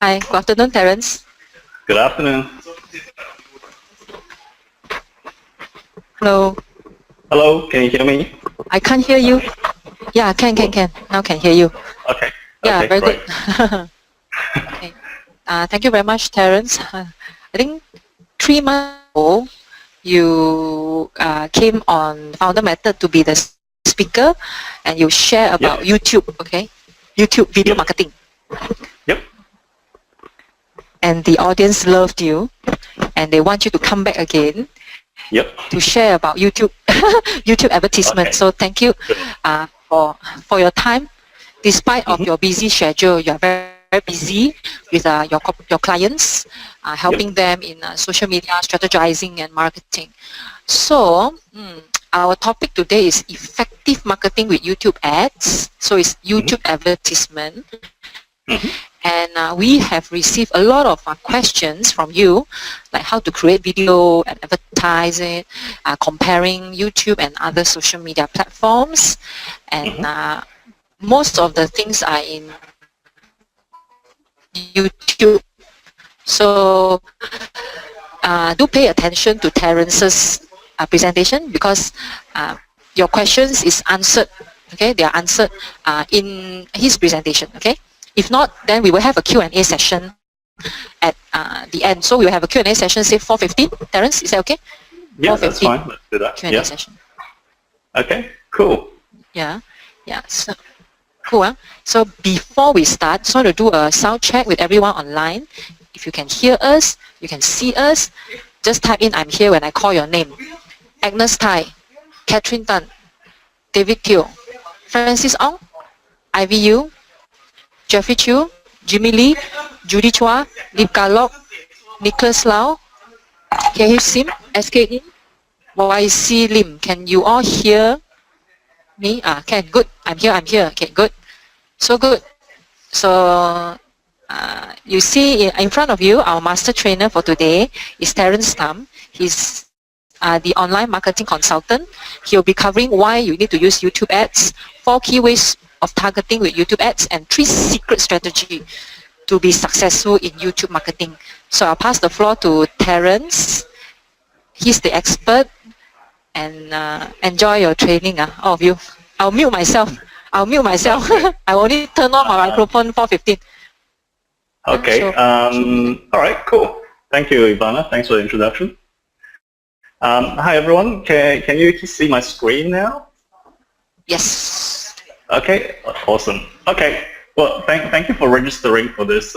Hi, good afternoon, Terence. Good afternoon. Hello. Hello, can you hear me? I can't hear you. Yeah, can. Now can hear you. Okay. Yeah, Okay, very great. good. Okay. Thank you very much, Terence. I think 3 months ago, you came on Founder Method to be the speaker, and you share about YouTube, okay? YouTube video marketing. Yep. And the audience loved you, and they want you to come back again. Yep. To share about YouTube, YouTube advertisement. Okay. So thank you for your time. Despite of your busy schedule, you are very, very busy with your clients, helping them in social media, strategizing and marketing. So our topic today is effective marketing with YouTube ads. So it's YouTube advertisement. And we have received a lot of questions from you, like how to create video and advertise it, comparing YouTube and other social media platforms. And most of the things are in YouTube. So do pay attention to Terence's presentation, because your questions is answered, okay? They are answered in his presentation, okay? If not, then we will have a Q&A session at the end. So we will have a Q&A session, say 4:15. Terence, is that okay? Yeah, that's fine. Let's do that. Q&A session. Okay, cool. Yeah. So, cool. So before we start, just want to do a sound check with everyone online. If you can hear us, you can see us, just type in "I'm here" when I call your name. Agnes Tai, Catherine Tan, David Teo, Francis Ong, Ivy Yu, Jeffrey Chu, Jimmy Lee, Judy Chua, Lip Kalok, Nicholas Lau, KH Sim, SK Lim, YC Lim. Can you all hear me? Can. Good. I'm here. Okay, good. So good. So you see in front of you, our master trainer for today is Terence Tam. He's the online marketing consultant. He'll be covering why you need to use YouTube ads, 4 key ways of targeting with YouTube ads, and 3 secret strategy to be successful in YouTube marketing. So I'll pass the floor to Terence. He's the expert, and enjoy your training, all of you. I'll mute myself. Okay. I only turn on my microphone 4:15. Okay. All right, cool. Thank you, Ivana. Thanks for the introduction. Hi, everyone. Can you see my screen now? Yes. Okay, awesome. Okay, well, thank you for registering for this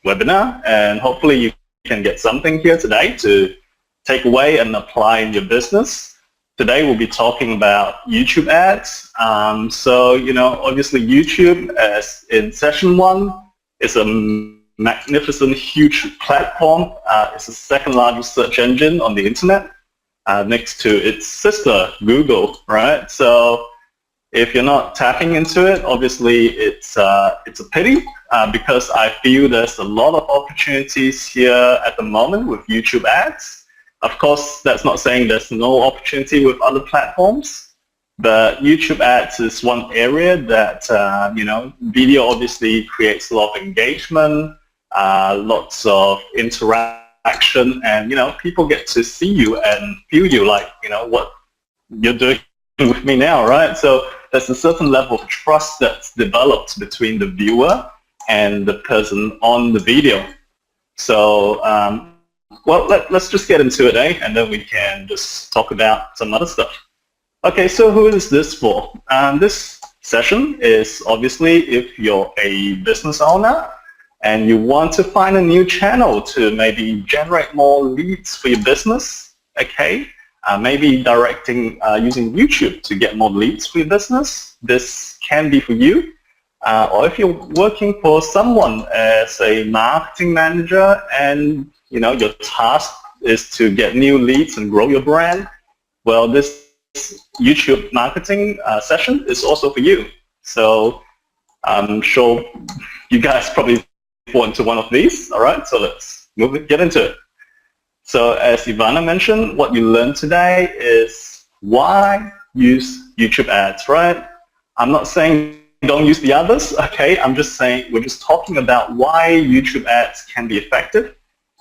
webinar, and hopefully you can get something here today to take away and apply in your business. Today we'll be talking about YouTube ads. So, obviously YouTube, as in session 1, is a magnificent, huge platform. It's the 2nd largest search engine on the internet, next to its sister, Google, right? So if you're not tapping into it, obviously it's a pity, because I feel there's a lot of opportunities here at the moment with YouTube ads. Of course, that's not saying there's no opportunity with other platforms, but YouTube ads is one area that, video obviously creates a lot of engagement, lots of interaction, and, people get to see you and feel you, like, what you're doing with me now, right? So there's a certain level of trust that's developed between the viewer and the person on the video. So, well, let's just get into it, and then we can just talk about some other stuff. Okay, so who is this for? This session is obviously if you're a business owner and you want to find a new channel to maybe generate more leads for your business, okay? Maybe directing using YouTube to get more leads for your business. This can be for you. Or if you're working for someone as a marketing manager and your task is to get new leads and grow your brand, well, this YouTube marketing session is also for you. So I'm sure you guys probably fall into one of these. All right, so let's get into it. So as Ivana mentioned, what you learned today is why use YouTube ads, right? I'm not saying don't use the others, okay? I'm just saying, we're just talking about why YouTube ads can be effective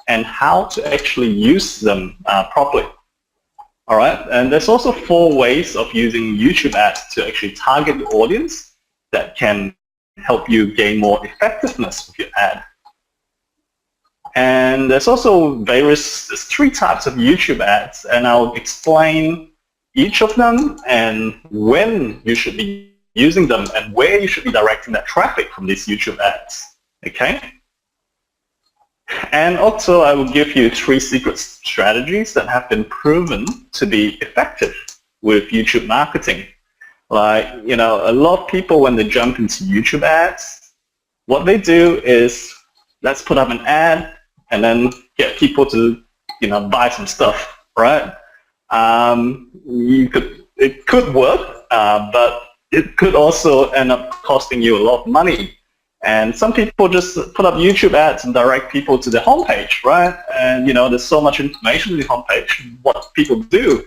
and how to actually use them properly. All right, and there's also 4 ways of using YouTube ads to actually target the audience that can help you gain more effectiveness with your ad. And there's also there's 3 types of YouTube ads, and I'll explain each of them and when you should be using them and where you should be directing that traffic from these YouTube ads, okay? And also I will give you 3 secret strategies that have been proven to be effective with YouTube marketing. Like, you know, a lot of people when they jump into YouTube ads, what they do is, let's put up an ad and then get people to, you know, buy some stuff, right? It could work, but it could also end up costing you a lot of money. And some people just put up YouTube ads and direct people to the homepage, right? And, you know, there's so much information on the homepage, what people do.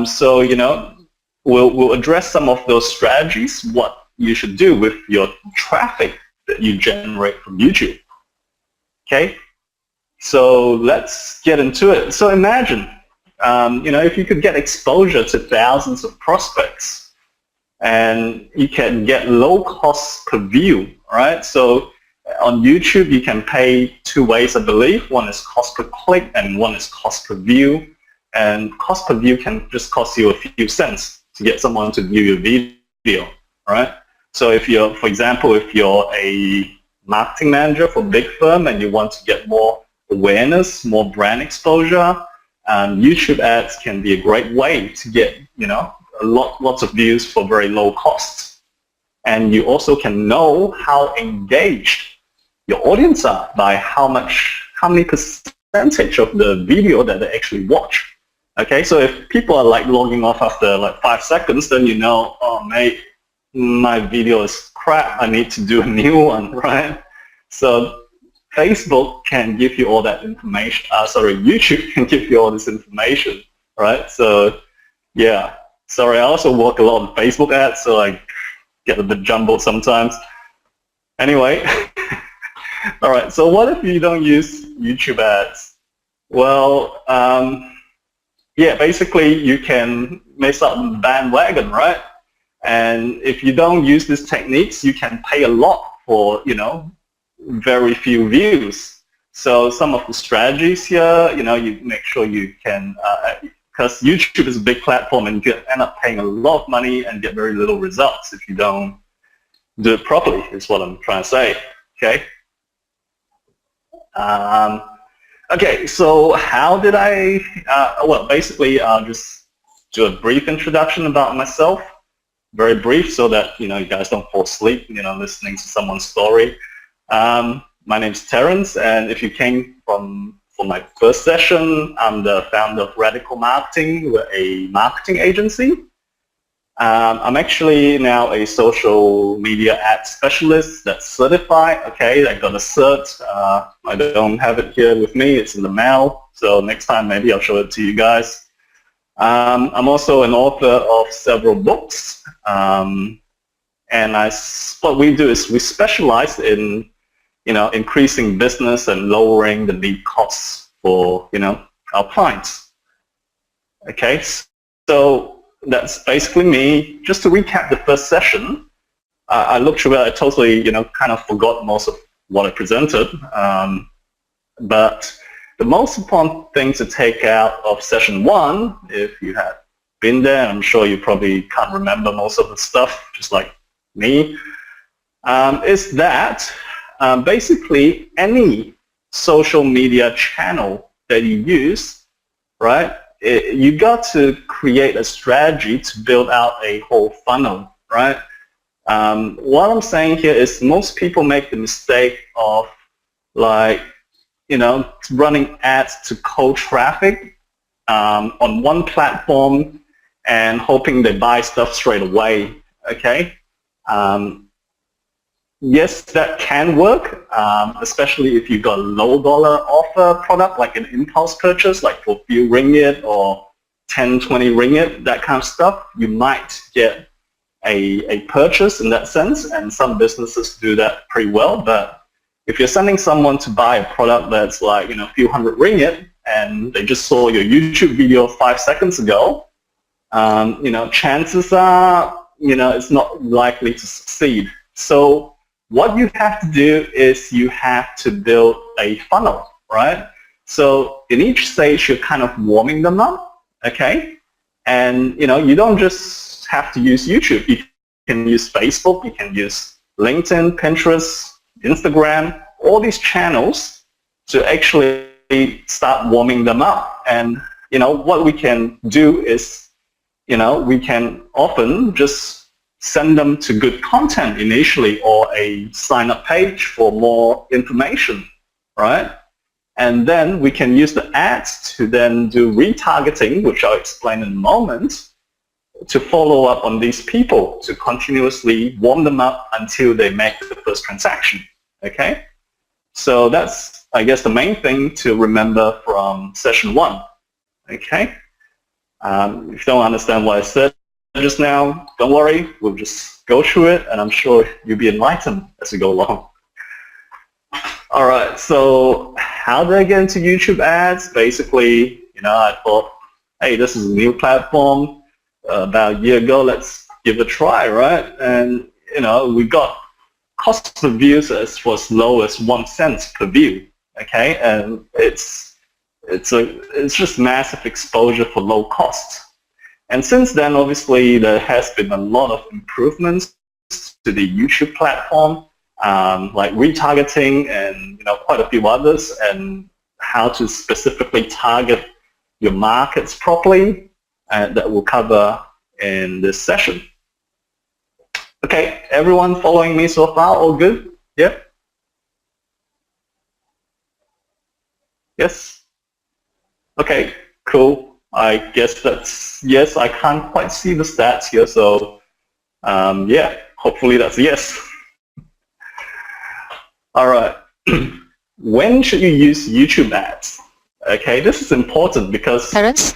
So, you know, we'll address some of those strategies, what you should do with your traffic that you generate from YouTube. Okay? So let's get into it. So imagine, you know, if you could get exposure to thousands of prospects and you can get low cost per view, right? So on YouTube, you can pay 2 ways, I believe. One is cost per click and one is cost per view. And cost per view can just cost you a few cents to get someone to view your video, right? So if you're, for example, if you're a marketing manager for a big firm and you want to get more awareness, more brand exposure, YouTube ads can be a great way to get, you know, lots of views for very low costs. And you also can know how engaged your audience are by how many percentage of the video that they actually watch. Okay, so if people are like logging off after like 5 seconds, then you know, oh mate, my video is crap, I need to do a new one, right? So Facebook can give you all that information, YouTube can give you all this information, right? So yeah, sorry, I also work a lot on Facebook ads, so I get a bit jumbled sometimes. Anyway, all right, so what if you don't use YouTube ads? Well, yeah, basically you can mess up the bandwagon, right? And if you don't use these techniques, you can pay a lot for, you know, very few views. So some of the strategies here, you know, you make sure you can, because YouTube is a big platform and you can end up paying a lot of money and get very little results if you don't do it properly, is what I'm trying to say, okay? Okay, so how did I, well, basically I'll just do a brief introduction about myself, very brief, so that, you know, you guys don't fall asleep, you know, listening to someone's story. My name's Terence, and if you came for my first session, I'm the founder of Radical Marketing. We're a marketing agency. I'm actually now a social media ad specialist that's certified. Okay, I got a cert. I don't have it here with me. It's in the mail. So next time maybe I'll show it to you guys. I'm also an author of several books. And what we do is we specialize in, you know, increasing business and lowering the lead costs for, you know, our clients. Okay, so that's basically me. Just to recap the first session, I looked through it, I totally, you know, kind of forgot most of what I presented. But the most important thing to take out of session 1, if you had been there, I'm sure you probably can't remember most of the stuff, just like me, is that basically any social media channel that you use, right, you got to create a strategy to build out a whole funnel, right? What I'm saying here is most people make the mistake of, like, you know, running ads to cold traffic on one platform and hoping they buy stuff straight away, okay? Yes, that can work, especially if you've got a low dollar offer product like an impulse purchase, like for a few ringgit or 10, 20 ringgit, that kind of stuff. You might get a purchase in that sense, and some businesses do that pretty well. But if you're sending someone to buy a product that's like, a few hundred ringgit, and they just saw your YouTube video 5 seconds ago, chances are, it's not likely to succeed. So what you have to do is you have to build a funnel, right? So in each stage, you're kind of warming them up, okay? And, you don't just have to use YouTube. You can use Facebook, you can use LinkedIn, Pinterest, Instagram, all these channels to actually start warming them up. And, what we can do is, we can often just send them to good content initially, or a sign-up page for more information, right? And then we can use the ads to then do retargeting, which I'll explain in a moment, to follow up on these people, to continuously warm them up until they make the first transaction, okay? So that's, I guess, the main thing to remember from session 1, okay? If you don't understand what I said just now, don't worry, we'll just go through it, and I'm sure you'll be enlightened as we go along. All right, so how did I get into YouTube ads? Basically, I thought, hey, this is a new platform. About a year ago, let's give it a try, right? And, we got cost per views for as low as 1 cent per view, okay? And it's just massive exposure for low cost. And since then, obviously, there has been a lot of improvements to the YouTube platform, like retargeting and quite a few others, and how to specifically target your markets properly, that we'll cover in this session. Okay, everyone following me so far? All good? Yep? Yes? Okay, cool. I guess that's yes. I can't quite see the stats here, so yeah, hopefully that's a yes. All right. When should you use YouTube ads? Okay, this is important because... Terence?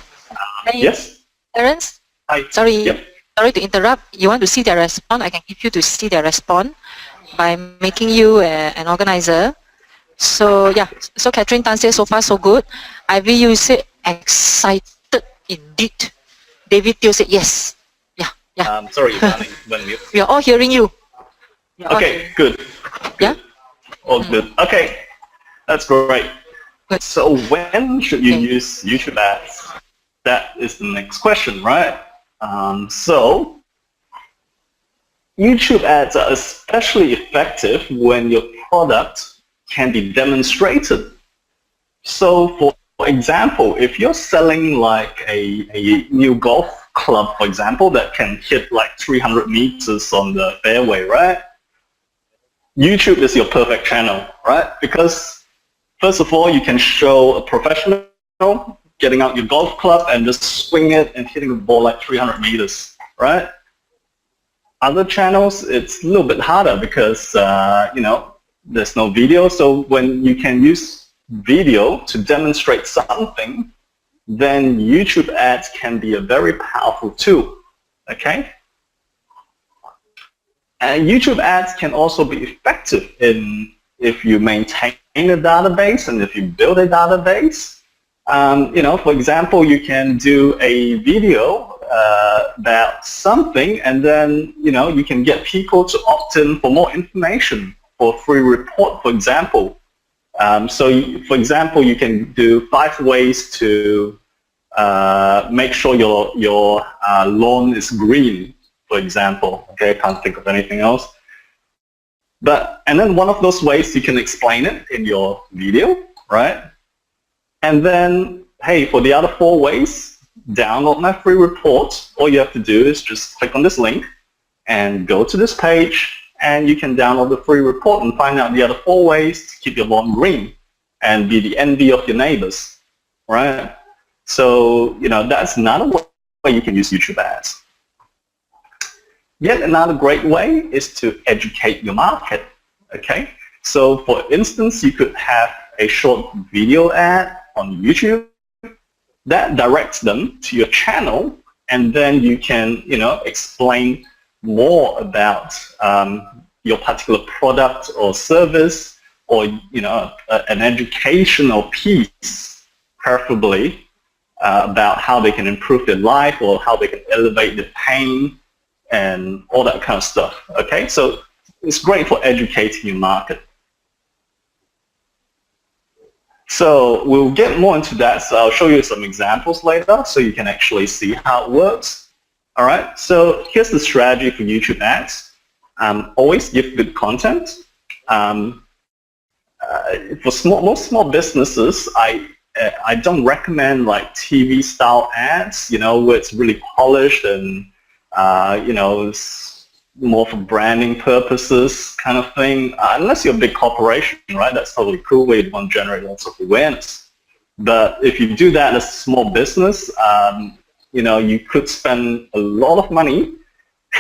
Yes? Terence? Hi. Sorry. Yep. Sorry to interrupt. You want to see their response? I can give you to see their response by making you an organizer. So yeah, so Catherine Tan says so far so good. Ivy, you said excited indeed. David Teo said yes. Yeah. Sorry, when mute. We are all hearing you. Okay, good. Yeah? All good. Okay, that's great. Good. So when should you use YouTube ads? That is the next question, right? So YouTube ads are especially effective when your product can be demonstrated. So for example, if you're selling like a new golf club, for example, that can hit like 300 meters on the fairway, right? YouTube is your perfect channel, right? Because first of all, you can show a professional getting out your golf club and just swing it and hitting the ball like 300 meters, right? Other channels, it's a little bit harder because, there's no video. So when you can use video to demonstrate something, then YouTube ads can be a very powerful tool, okay? And YouTube ads can also be effective if you maintain a database and if you build a database. For example, you can do a video about something, and then, you can get people to opt in for more information for a free report, for example. For example, you can do 5 ways to make sure your lawn is green, for example. Okay, I can't think of anything else. And then one of those ways, you can explain it in your video, right? And then, hey, for the other 4 ways, download my free report. All you have to do is just click on this link and go to this page, and you can download the free report and find out the other 4 ways to keep your lawn green and be the envy of your neighbors, right? So, that's another way you can use YouTube ads. Yet another great way is to educate your market, okay? So, for instance, you could have a short video ad on YouTube that directs them to your channel, and then you can, explain more about your particular product or service, or an educational piece, preferably about how they can improve their life or how they can elevate their pain and all that kind of stuff. Okay, so it's great for educating your market. So we'll get more into that. So I'll show you some examples later so you can actually see how it works. All right, so here's the strategy for YouTube ads. Always give good content. For most small businesses, I don't recommend like TV style ads, where it's really polished and it's more for branding purposes kind of thing. Unless you're a big corporation, right? That's totally cool where you want to generate lots of awareness. But if you do that as a small business, you could spend a lot of money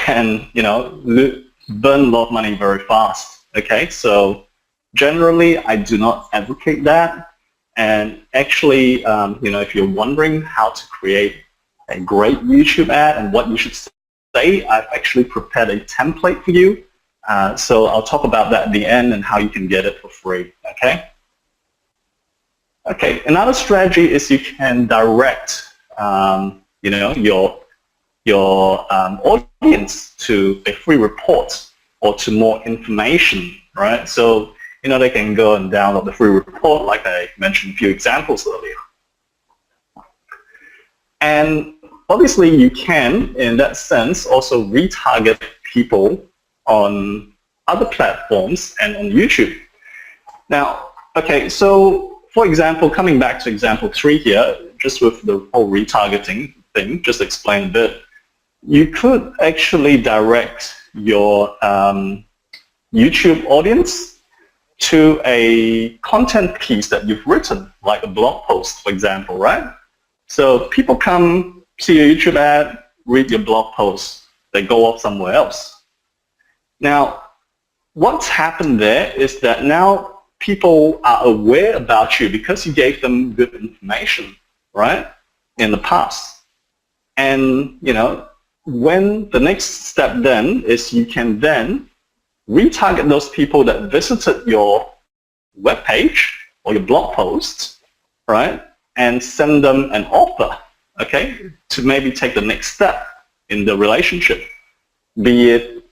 and burn a lot of money very fast. Okay, so generally I do not advocate that. And actually, if you're wondering how to create a great YouTube ad and what you should say, I've actually prepared a template for you. So I'll talk about that at the end and how you can get it for free. Okay. Okay. Another strategy is you can direct, your audience to a free report or to more information, right? So they can go and download the free report, like I mentioned a few examples earlier. And obviously you can, in that sense, also retarget people on other platforms and on YouTube. Now, okay, so for example, coming back to example 3 here, just with the whole retargeting thing, just explain a bit, you could actually direct your YouTube audience to a content piece that you've written, like a blog post, for example, right? So people come, see your YouTube ad, read your blog post, they go off somewhere else. Now, what's happened there is that now people are aware about you because you gave them good information, right, in the past. And, when the next step then is you can then retarget those people that visited your web page or your blog post, right, and send them an offer, okay, to maybe take the next step in the relationship, be it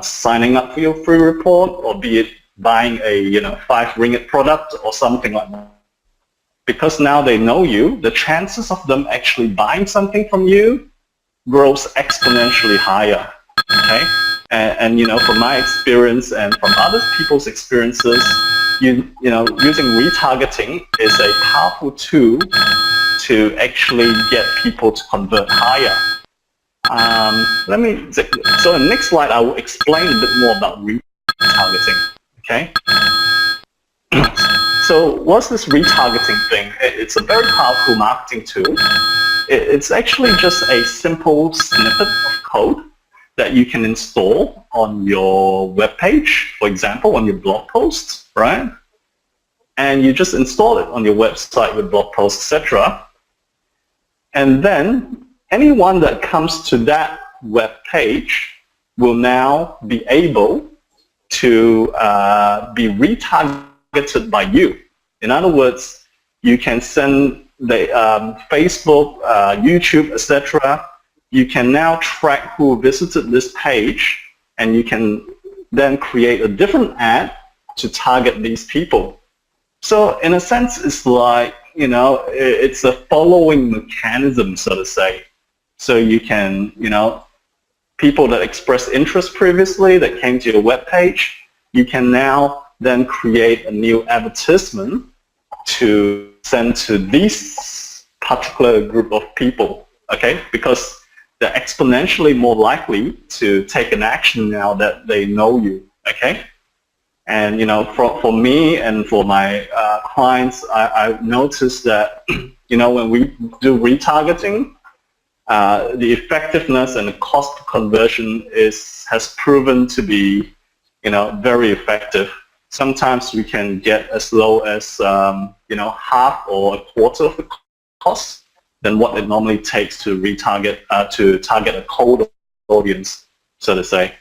signing up for your free report or be it buying a 5 ringgit product or something like that. Because now they know you, the chances of them actually buying something from you grows exponentially higher, okay? And from my experience and from other people's experiences, using retargeting is a powerful tool to actually get people to convert higher. So in the next slide, I will explain a bit more about retargeting, okay? So what's this retargeting thing? It's a very powerful marketing tool. It's actually just a simple snippet of code that you can install on your web page, for example, on your blog post, right? And you just install it on your website with blog posts, etc. And then anyone that comes to that web page will now be able to be retargeted by you. In other words, you can send the Facebook, YouTube, etc. You can now track who visited this page, and you can then create a different ad to target these people. So in a sense, it's like, it's a following mechanism, so to say. So you can, people that expressed interest previously that came to your web page, you can now then create a new advertisement to send to this particular group of people, okay? Because they're exponentially more likely to take an action now that they know you, okay? And, for me and for my clients, I've noticed that, when we do retargeting, the effectiveness and the cost of conversion has proven to be, very effective. Sometimes we can get as low as, half or a quarter of the cost than what it normally takes to retarget, to target a cold audience. so to say.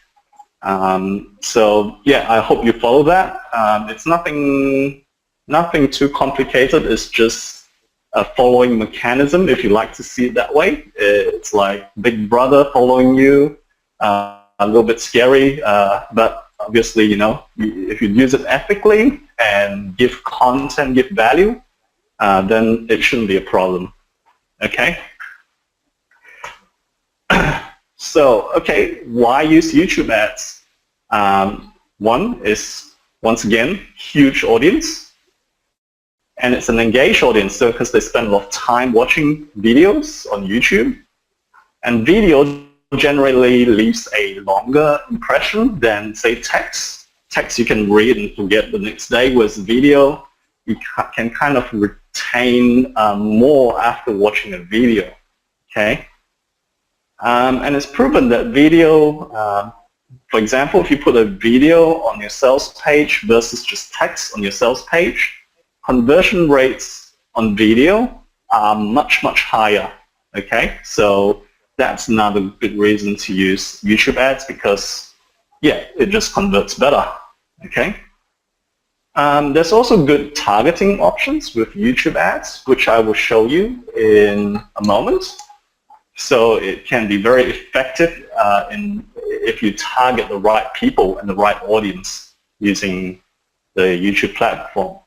So yeah, I hope you follow that. It's nothing too complicated. It's just a following mechanism, if you like to see it that way. It's like Big Brother following you, a little bit scary, but obviously, you know, if you use it ethically and give content, give value, then it shouldn't be a problem. Okay? So, okay, why use YouTube ads? One is, once again, huge audience. And it's an engaged audience, so because they spend a lot of time watching videos on YouTube. And video generally leaves a longer impression than, say, text. Text you can read and forget the next day, whereas video, you can kind of retain more after watching a video. Okay? And it's proven that video, for example, if you put a video on your sales page versus just text on your sales page, conversion rates on video are much, much higher. Okay, so that's another good reason to use YouTube ads because, yeah, it just converts better. Okay. There's also good targeting options with YouTube ads, which I will show you in a moment. So it can be very effective if you target the right people and the right audience using the YouTube platform.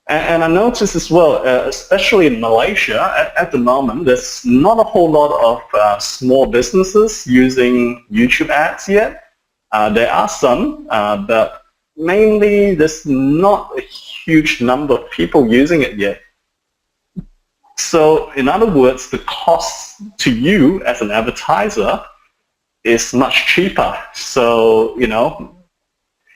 And I noticed as well, especially in Malaysia, at the moment, there's not a whole lot of small businesses using YouTube ads yet. There are some, but mainly there's not a huge number of people using it yet. So in other words, the cost to you as an advertiser is much cheaper. So, you know,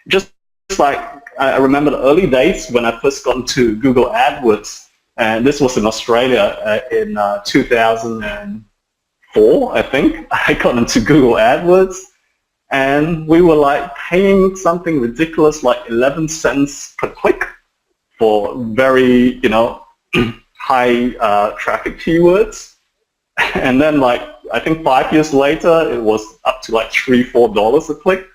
just like I remember the early days when I first got into Google AdWords, and this was in Australia in 2004, I think. I got into Google AdWords, and we were like paying something ridiculous like 11 cents per click for very, you know, high traffic keywords. And then like, I think 5 years later, it was up to like $3-4 a click.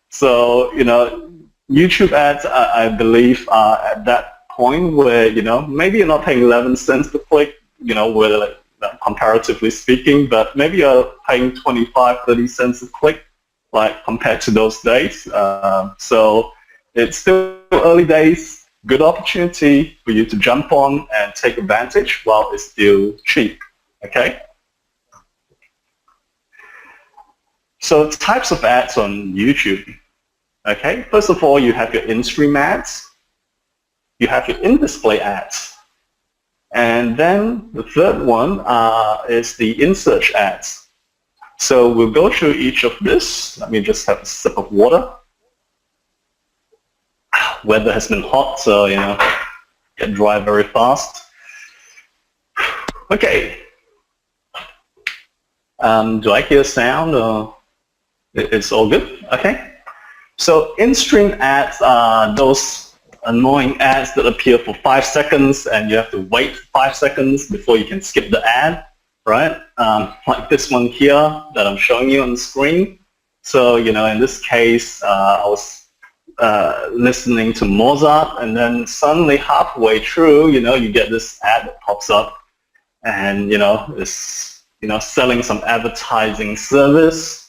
So, you know, YouTube ads, I believe, are at that point where, you know, maybe you're not paying 11 cents per click, you know, where, like, comparatively speaking, but maybe you're paying 25-30 cents a click, like, compared to those days. So it's still early days. Good opportunity for you to jump on and take advantage while it's still cheap. Okay? So types of ads on YouTube. Okay, first of all, you have your in-stream ads, you have your in-display ads, and then the third one is the in-search ads. So we'll go through each of this. Let me just have a sip of water. Weather has been hot, so, you know, get dry very fast. Okay. Do I hear sound, or it's all good? Okay. So in-stream ads are those annoying ads that appear for 5 seconds and you have to wait 5 seconds before you can skip the ad, right? Like this one here that I'm showing you on the screen. So, you know, in this case, I was listening to Mozart, and then suddenly halfway through, you know, you get this ad that pops up and, you know, it's, you know, selling some advertising service.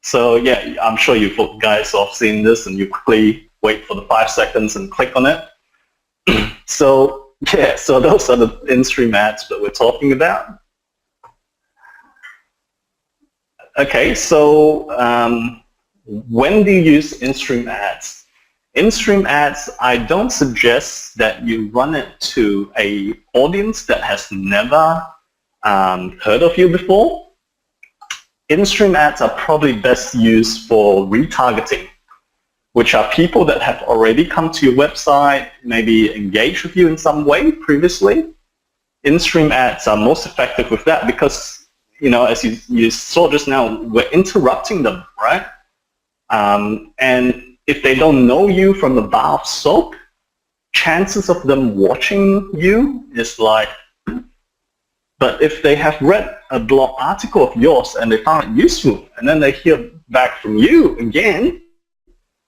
So yeah, I'm sure you guys have seen this and you quickly wait for the 5 seconds and click on it. So yeah, so those are the in-stream ads that we're talking about. Okay, so when do you use in-stream ads? In-stream ads, I don't suggest that you run it to an audience that has never heard of you before. In-stream ads are probably best used for retargeting, which are people that have already come to your website, maybe engaged with you in some way previously. In-stream ads are most effective with that because, you know, as you saw just now, we're interrupting them, right? And if they don't know you from a bar of soap, chances of them watching you is like But if they have read a blog article of yours and they found it useful, and then they hear back from you again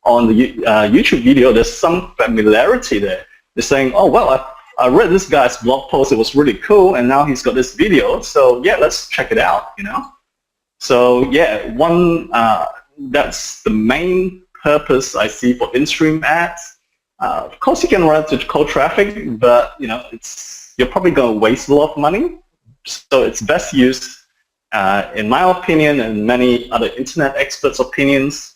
on the YouTube video, there's some familiarity there. They're saying, oh, well, I read this guy's blog post, it was really cool, and now he's got this video, so yeah, let's check it out, you know? So yeah, that's the main purpose I see for in-stream ads. Of course, you can run it to cold traffic, but you know, you're probably going to waste a lot of money. So it's best used, in my opinion and many other internet experts' opinions,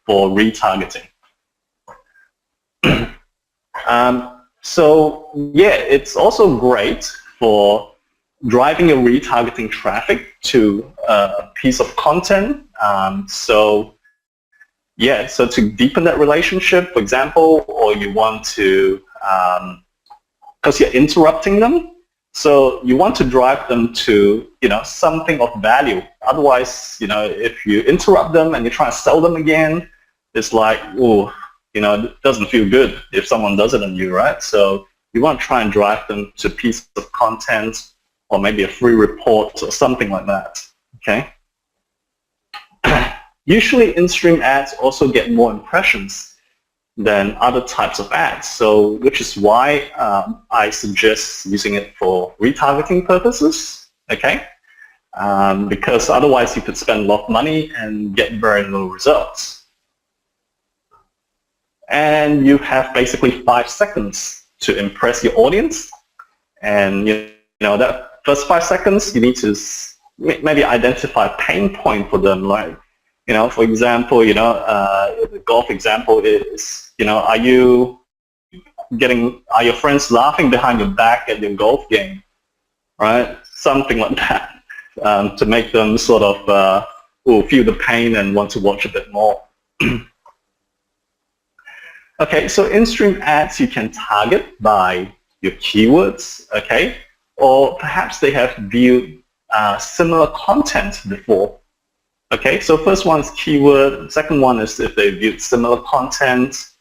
for retargeting. So yeah, it's also great for driving your retargeting traffic to a piece of content. So yeah, so to deepen that relationship, for example, or you want to, because you're interrupting them, so you want to drive them to, you know, something of value. Otherwise, you know, if you interrupt them and you try to sell them again, it's like, oh, you know, it doesn't feel good if someone does it on you, right? So you want to try and drive them to a piece of content or maybe a free report or something like that, okay? Usually in-stream ads also get more impressions than other types of ads, so which is why I suggest using it for retargeting purposes, okay? Because otherwise you could spend a lot of money and get very little results. And you have basically 5 seconds to impress your audience, and you know that first 5 seconds you need to maybe identify a pain point for them, like, you know, for example, you know, the golf example is, you know, are your friends laughing behind your back at your golf game, right? Something like that, to make them sort of feel the pain and want to watch a bit more. Okay, so in-stream ads you can target by your keywords, okay? Or perhaps they have viewed similar content before. Okay, so first one is keyword, second one is if they viewed similar content,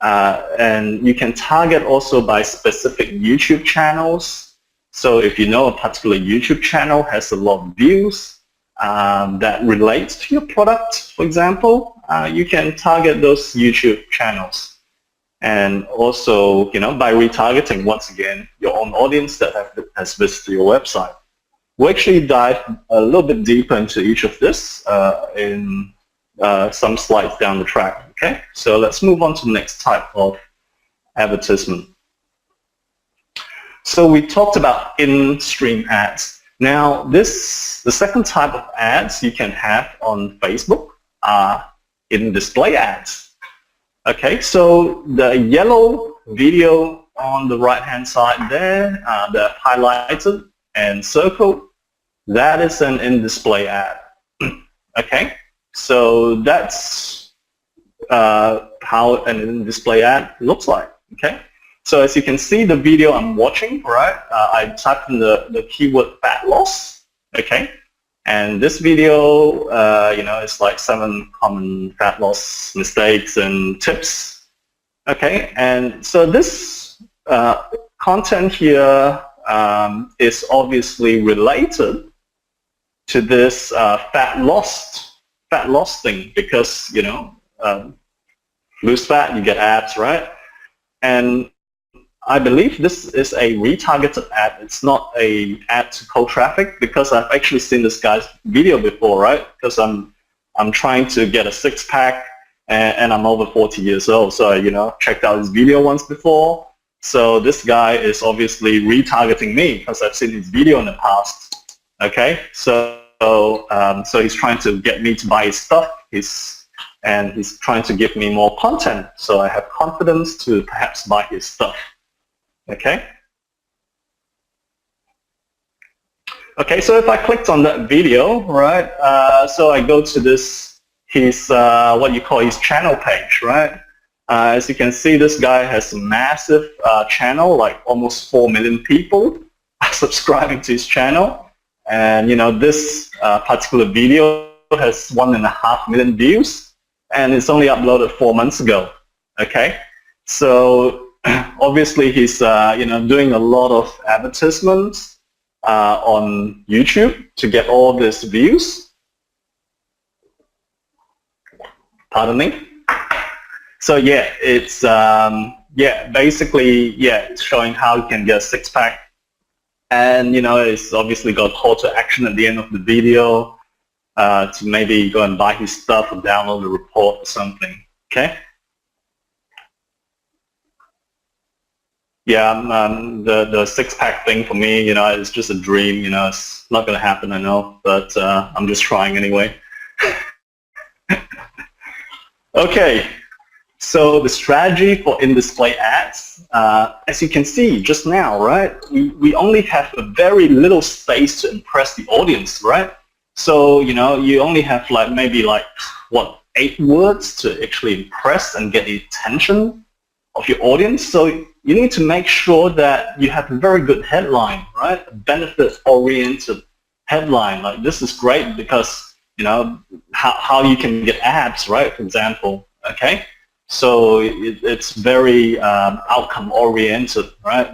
and you can target also by specific YouTube channels. So if you know a particular YouTube channel has a lot of views that relates to your product, for example, you can target those YouTube channels. And also, you know, by retargeting, once again, your own audience that has visited your website. We'll actually dive a little bit deeper into each of this in some slides down the track, okay? So let's move on to the next type of advertisement. So we talked about in-stream ads. Now, the second type of ads you can have on Facebook are in-display ads. Okay, so the yellow video on the right-hand side there, the highlighted and circled, that is an in-display ad. Okay, so that's how an in-display ad looks like. Okay, so as you can see, the video I'm watching, right? I typed in the keyword fat loss. Okay, and this video, you know, it's like 7 common fat loss mistakes and tips. Okay, and so this content here is obviously related to this fat loss thing, because, you know, lose fat, you get abs, right? And I believe this is a retargeted ad. It's not a ad to cold traffic, because I've actually seen this guy's video before, right? Because I'm trying to get a 6-pack and I'm over 40 years old, so you know, checked out his video once before. So this guy is obviously retargeting me because I've seen his video in the past. Okay, so he's trying to get me to buy his stuff. And he's trying to give me more content, so I have confidence to perhaps buy his stuff. Okay. Okay, so if I clicked on that video, right? So I go to his what you call his channel page, right? As you can see, this guy has a massive channel, like almost 4 million people are subscribing to his channel, and you know, this particular video has 1.5 million views, and it's only uploaded 4 months ago. Okay, so obviously he's you know, doing a lot of advertisements on YouTube to get all these views. Pardon me. So yeah, it's basically it's showing how you can get a six-pack, and it's obviously got a call to action at the end of the video to maybe go and buy his stuff or download the report or something. Okay. Yeah, the six-pack thing for me, it's just a dream. It's not going to happen, I know, but I'm just trying anyway. Okay. So the strategy for in-display ads, as you can see just now, right? We only have a very little space to impress the audience, right? So, you only have maybe 8 words to actually impress and get the attention of your audience. So you need to make sure that you have a very good headline, right? A benefit-oriented headline. Like, this is great because, how you can get ads, right? For example, okay? So it's very outcome-oriented, right?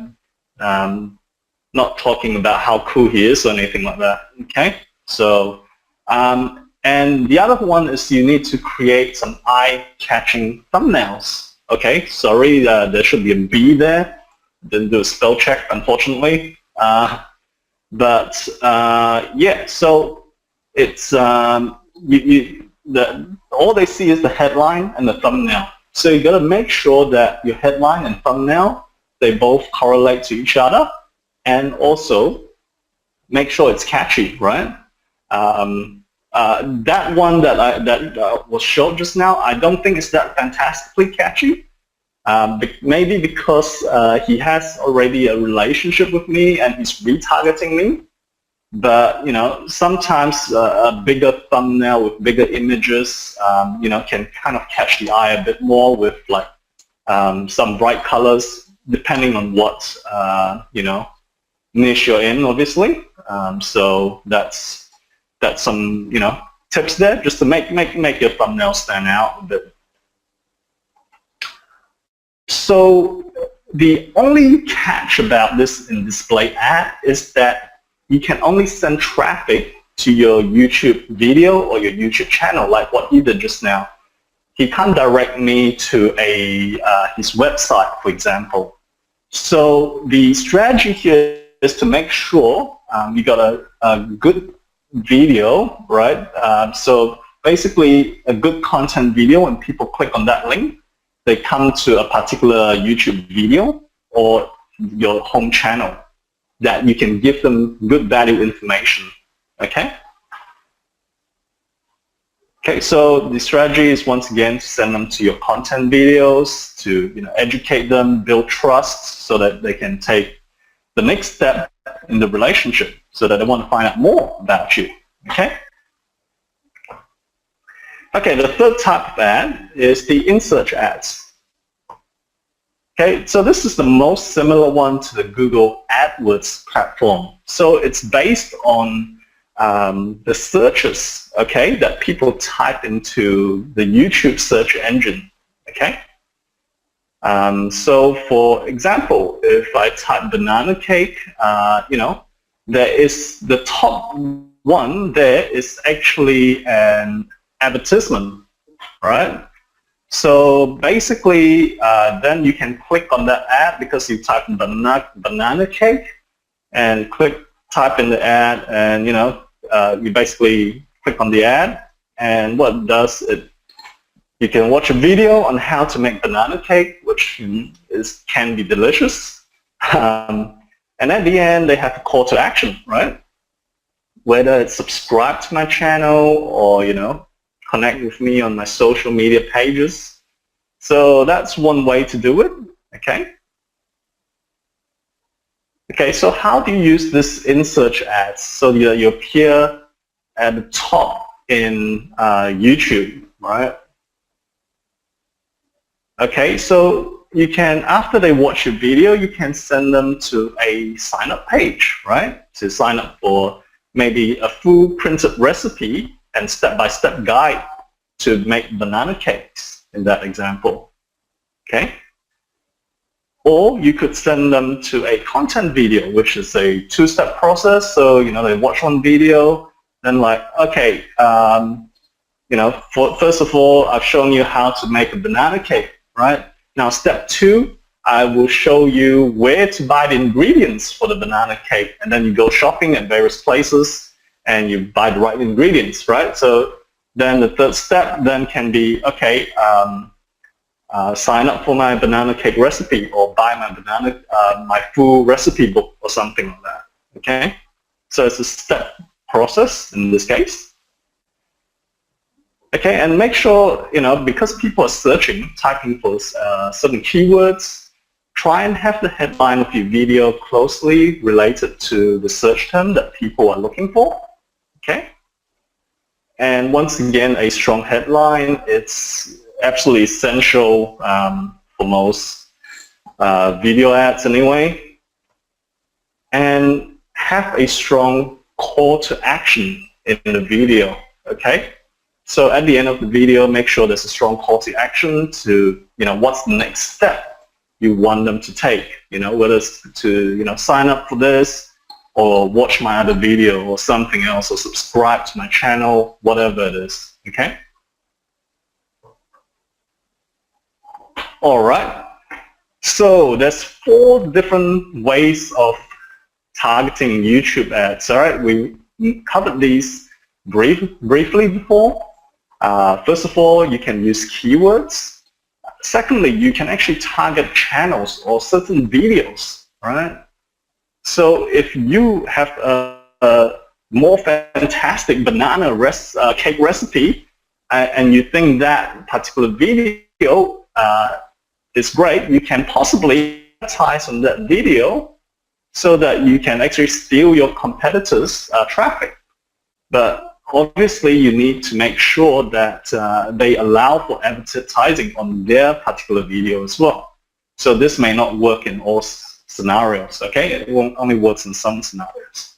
Not talking about how cool he is or anything like that, okay? So, and the other one is you need to create some eye-catching thumbnails, okay? Sorry, there should be a B there. Didn't do a spell check, unfortunately. Yeah, so it's, all they see is the headline and the thumbnail. So you got to make sure that your headline and thumbnail, they both correlate to each other, and also make sure it's catchy, right? That one that was shown just now, I don't think it's that fantastically catchy. Maybe because he has already a relationship with me and he's retargeting me. But sometimes a bigger thumbnail with bigger images, can kind of catch the eye a bit more with some bright colors, depending on what niche you're in, obviously. So that's some tips there, just to make your thumbnail stand out a bit. So the only catch about this in-display ad is that you can only send traffic to your YouTube video or your YouTube channel, like what he did just now. He can't direct me to his website, for example. So the strategy here is to make sure you got a good video, right? So basically a good content video, when people click on that link, they come to a particular YouTube video or your home channel, that you can give them good value information, okay? Okay, so the strategy is once again to send them to your content videos, to educate them, build trust, so that they can take the next step in the relationship, so that they want to find out more about you, okay? Okay, the third type of ad is the in-search ads. Okay, so this is the most similar one to the Google AdWords platform. So it's based on the searches, okay, that people type into the YouTube search engine, okay? So for example, if I type banana cake, there is the top one there is actually an advertisement, right? So basically, then you can click on that ad because you type in banana cake, and type in the ad, and you basically click on the ad, and what it does, you can watch a video on how to make banana cake, which can be delicious. And at the end, they have a call to action, right? Whether it's subscribe to my channel or connect with me on my social media pages. So that's one way to do it, okay? Okay, so how do you use this in-search ads? So you appear at the top in YouTube, right? Okay, so you can, after they watch your video, you can send them to a sign-up page, right? To sign up for maybe a full printed recipe and step-by-step guide to make banana cakes in that example, okay? Or you could send them to a content video, which is a two-step process. So, they watch one video, then like, okay, first of all, I've shown you how to make a banana cake, right? Now, step 2, I will show you where to buy the ingredients for the banana cake. And then you go shopping at various places and you buy the right ingredients, right? So then the third step then can be, okay, sign up for my banana cake recipe or buy my full recipe book or something like that, okay? So it's a step process in this case. Okay, and make sure, because people are searching, typing for certain keywords, try and have the headline of your video closely related to the search term that people are looking for, okay? And once again, a strong headline, it's absolutely essential for most video ads anyway. And have a strong call to action in the video, okay? So at the end of the video, make sure there's a strong call to action to, what's the next step you want them to take, whether it's to, sign up for this or watch my other video or something else or subscribe to my channel, whatever it is, okay? All right. So there's 4 different ways of targeting YouTube ads, all right? We covered these briefly before. First of all, you can use keywords. Secondly, you can actually target channels or certain videos, right? So if you have a more fantastic banana cake recipe and you think that particular video is great, you can possibly advertise on that video so that you can actually steal your competitors' traffic. But obviously, you need to make sure that they allow for advertising on their particular video as well. So this may not work in all scenarios, okay? It only works in some scenarios.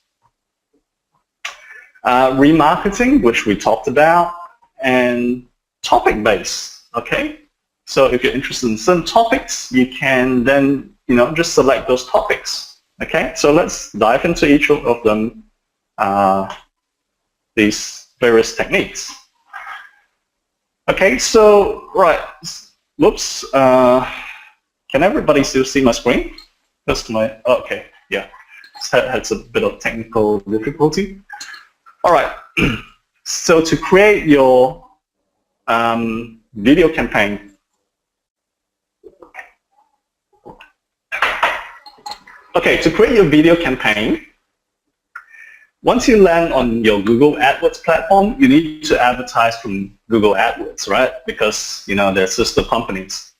Remarketing, which we talked about, and topic-based, okay? So if you're interested in certain topics, you can then, just select those topics, okay? So let's dive into each of them, these various techniques. Okay, so, right, whoops, can everybody still see my screen? That's my, okay, yeah, had a bit of technical difficulty. All right, so to create your video campaign, okay, to create your video campaign, once you land on your Google AdWords platform, you need to advertise from Google AdWords, right? Because, they're sister companies.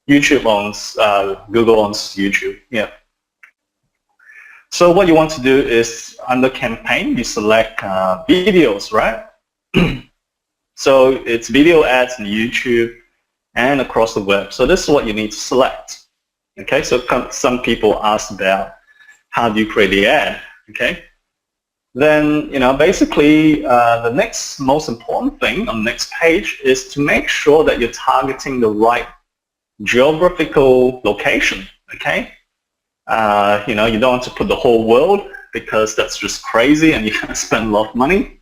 YouTube owns, Google owns YouTube, yeah. So what you want to do is, under campaign, you select videos, right? So it's video ads on YouTube and across the web. So this is what you need to select. Okay, so some people ask about how do you create the ad, okay? Then, basically the next most important thing on the next page is to make sure that you're targeting the right geographical location, okay? You don't want to put the whole world because that's just crazy and you're going to spend a lot of money.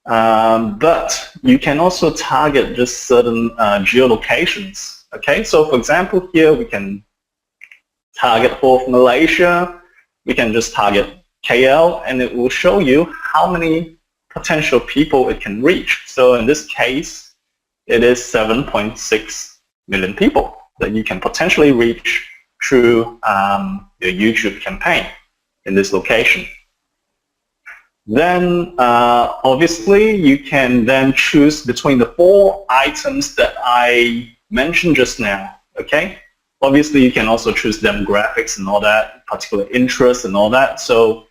But you can also target just certain geolocations, okay? So for example, here we can target for Malaysia. We can just target KL and it will show you how many potential people it can reach. So in this case, it is 7.6 million people that you can potentially reach through your YouTube campaign in this location. Then obviously you can then choose between the 4 items that I mentioned just now, okay? Obviously you can also choose demographics and all that, particular interests and all that. So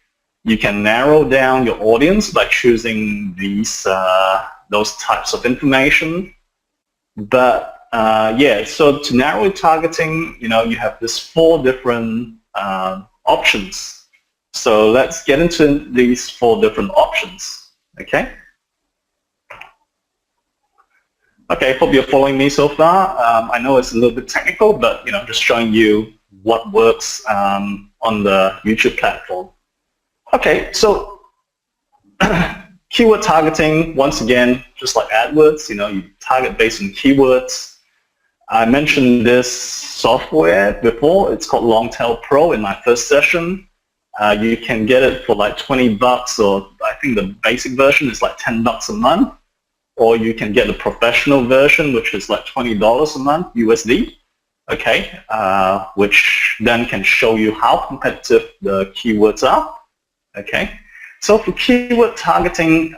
you can narrow down your audience by choosing these those types of information. But yeah, so to narrow targeting, you have this 4 different options. So let's get into these 4 different options, okay? Okay, hope you're following me so far. I know it's a little bit technical, but just showing you what works on the YouTube platform. Okay, so keyword targeting, once again, just like AdWords, you target based on keywords. I mentioned this software before. It's called Longtail Pro in my first session. You can get it for like 20 bucks, or I think the basic version is like 10 bucks a month. Or you can get the professional version, which is like $20 a month USD. Okay, which then can show you how competitive the keywords are. Okay, so for keyword targeting,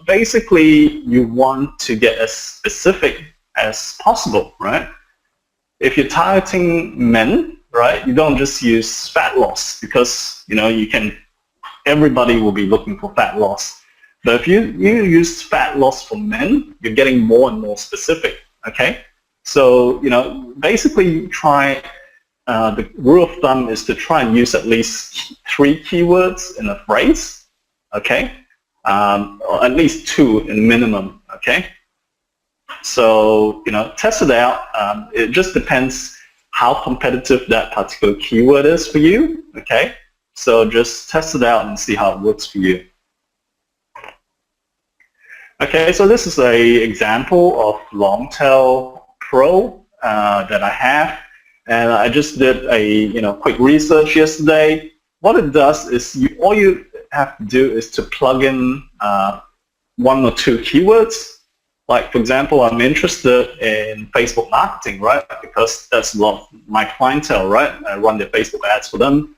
basically you want to get as specific as possible, right? If you're targeting men, right, you don't just use fat loss, because everybody will be looking for fat loss. But if you use fat loss for men, you're getting more and more specific. Okay, so basically try. The rule of thumb is to try and use at least 3 keywords in a phrase. Okay, or at least 2 in minimum. Okay. So, test it out. It just depends how competitive that particular keyword is for you. Okay, so just test it out and see how it works for you. Okay, so this is an example of Longtail Pro that I have, and I just did a quick research yesterday. What it does is all you have to do is to plug in 1 or 2 keywords. Like, for example, I'm interested in Facebook marketing, right? Because that's a lot of my clientele, right? I run their Facebook ads for them.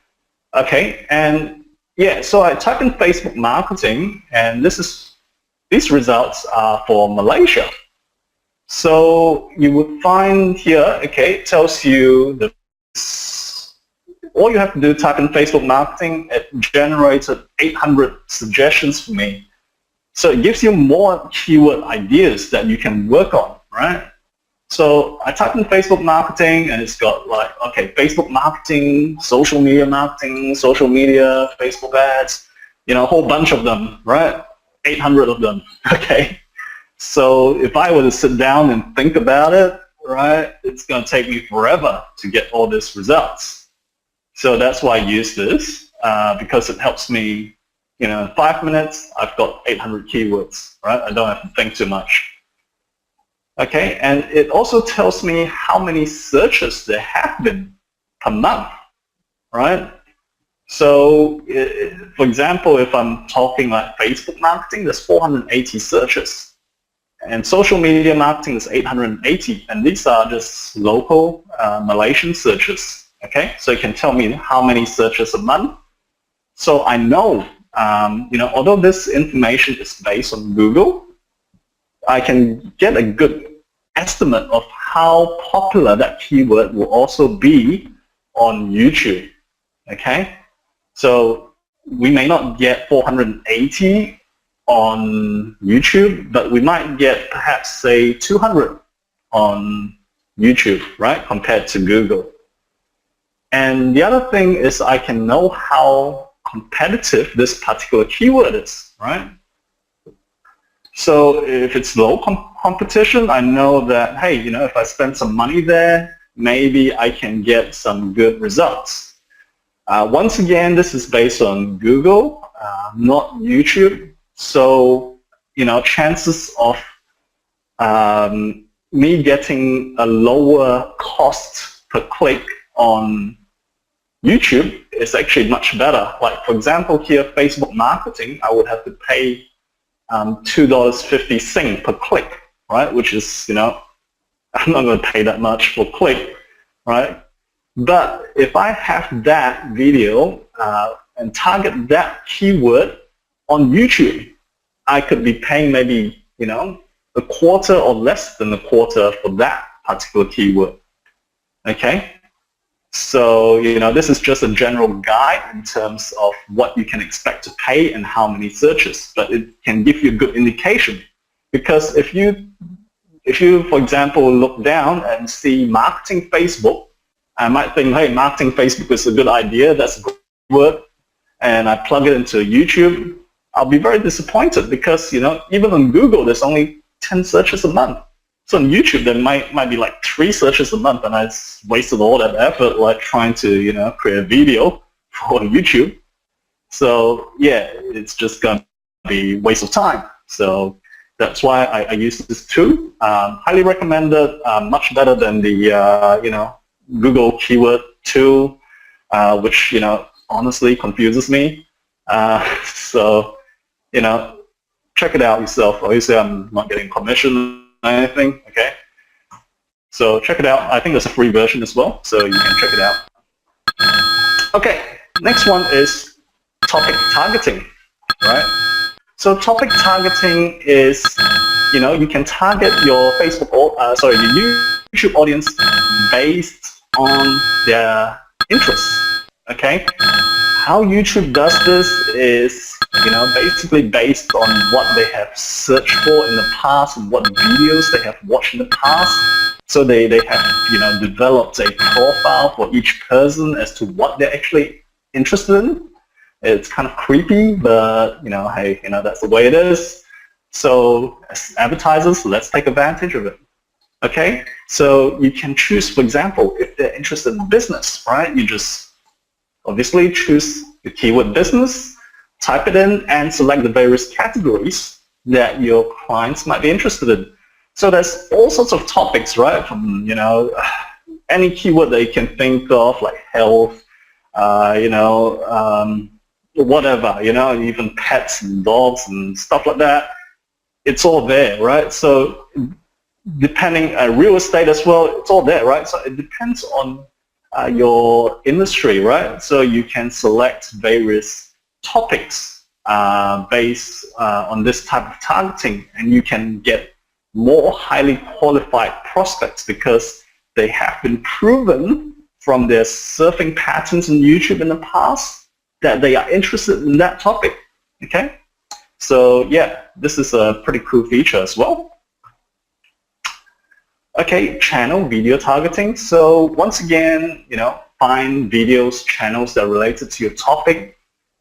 Okay, and yeah, so I type in Facebook marketing, and these results are for Malaysia. So you would find here, okay, it tells you all you have to do, type in Facebook marketing, it generated 800 suggestions for me. So it gives you more keyword ideas that you can work on, right? So I type in Facebook marketing, and it's got like, okay, Facebook marketing, social media, Facebook ads, a whole bunch of them, right? 800 of them, okay? So if I were to sit down and think about it, right, it's going to take me forever to get all these results. So that's why I use this, because it helps me. In 5 minutes, I've got 800 keywords, right? I don't have to think too much. Okay, and it also tells me how many searches there have been per month, right? So, for example, if I'm talking like Facebook marketing, there's 480 searches. And social media marketing is 880, and these are just local Malaysian searches, okay? So you can tell me how many searches a month. So I know, although this information is based on Google, I can get a good estimate of how popular that keyword will also be on YouTube, okay? So we may not get 480 on YouTube, but we might get perhaps, say, 200 on YouTube, right, compared to Google. And the other thing is I can know how competitive this particular keyword is, right? So if it's low competition, I know that, hey, if I spend some money there, maybe I can get some good results. Once again, this is based on Google, not YouTube. So, chances of me getting a lower cost per click on YouTube is actually much better. Like, for example, here, Facebook marketing, I would have to pay $2.50 per click, right? Which is, I'm not going to pay that much for click, right? But if I have that video and target that keyword on YouTube, I could be paying maybe, a quarter or less than a quarter for that particular keyword, okay? So, this is just a general guide in terms of what you can expect to pay and how many searches, but it can give you a good indication. Because if you, for example, look down and see marketing Facebook, I might think, hey, marketing Facebook is a good idea, that's a good word, and I plug it into YouTube, I'll be very disappointed because, even on Google, there's only 10 searches a month. So on YouTube, there might be like 3 searches a month, and I just wasted all that effort like trying to, you know, create a video for YouTube. So yeah, it's just going to be a waste of time. So that's why I use this tool. Highly recommended, much better than the, you know, Google keyword tool, which, you know, honestly confuses me. So, you know, check it out yourself. Obviously, I'm not getting commission or anything, okay? So check it out. I think there's a free version as well, so you can check it out. Okay, next one is topic targeting, right? So topic targeting is, you know, you can target your Facebook, your YouTube audience based on their interests, okay? How YouTube does this is, you know, basically based on what they have searched for in the past and what videos they have watched in the past. So they have, you know, developed a profile for each person as to what they're actually interested in. It's kind of creepy, but, you know, hey, you know, that's the way it is. So as advertisers, let's take advantage of it. Okay, so you can choose, for example, if they're interested in business, right? You just obviously choose the keyword business, type it in, and select the various categories that your clients might be interested in. So there's all sorts of topics, right? From, you know, any keyword that you can think of, like health, you know, whatever, you know, even pets and dogs and stuff like that. It's all there, right? So depending, real estate as well, it's all there, right? So it depends on your industry, right? So you can select various topics based on this type of targeting, and you can get more highly qualified prospects because they have been proven from their surfing patterns on YouTube in the past that they are interested in that topic, okay? So yeah, this is a pretty cool feature as well. Okay, channel video targeting. So once again, you know, find videos, channels that are related to your topic.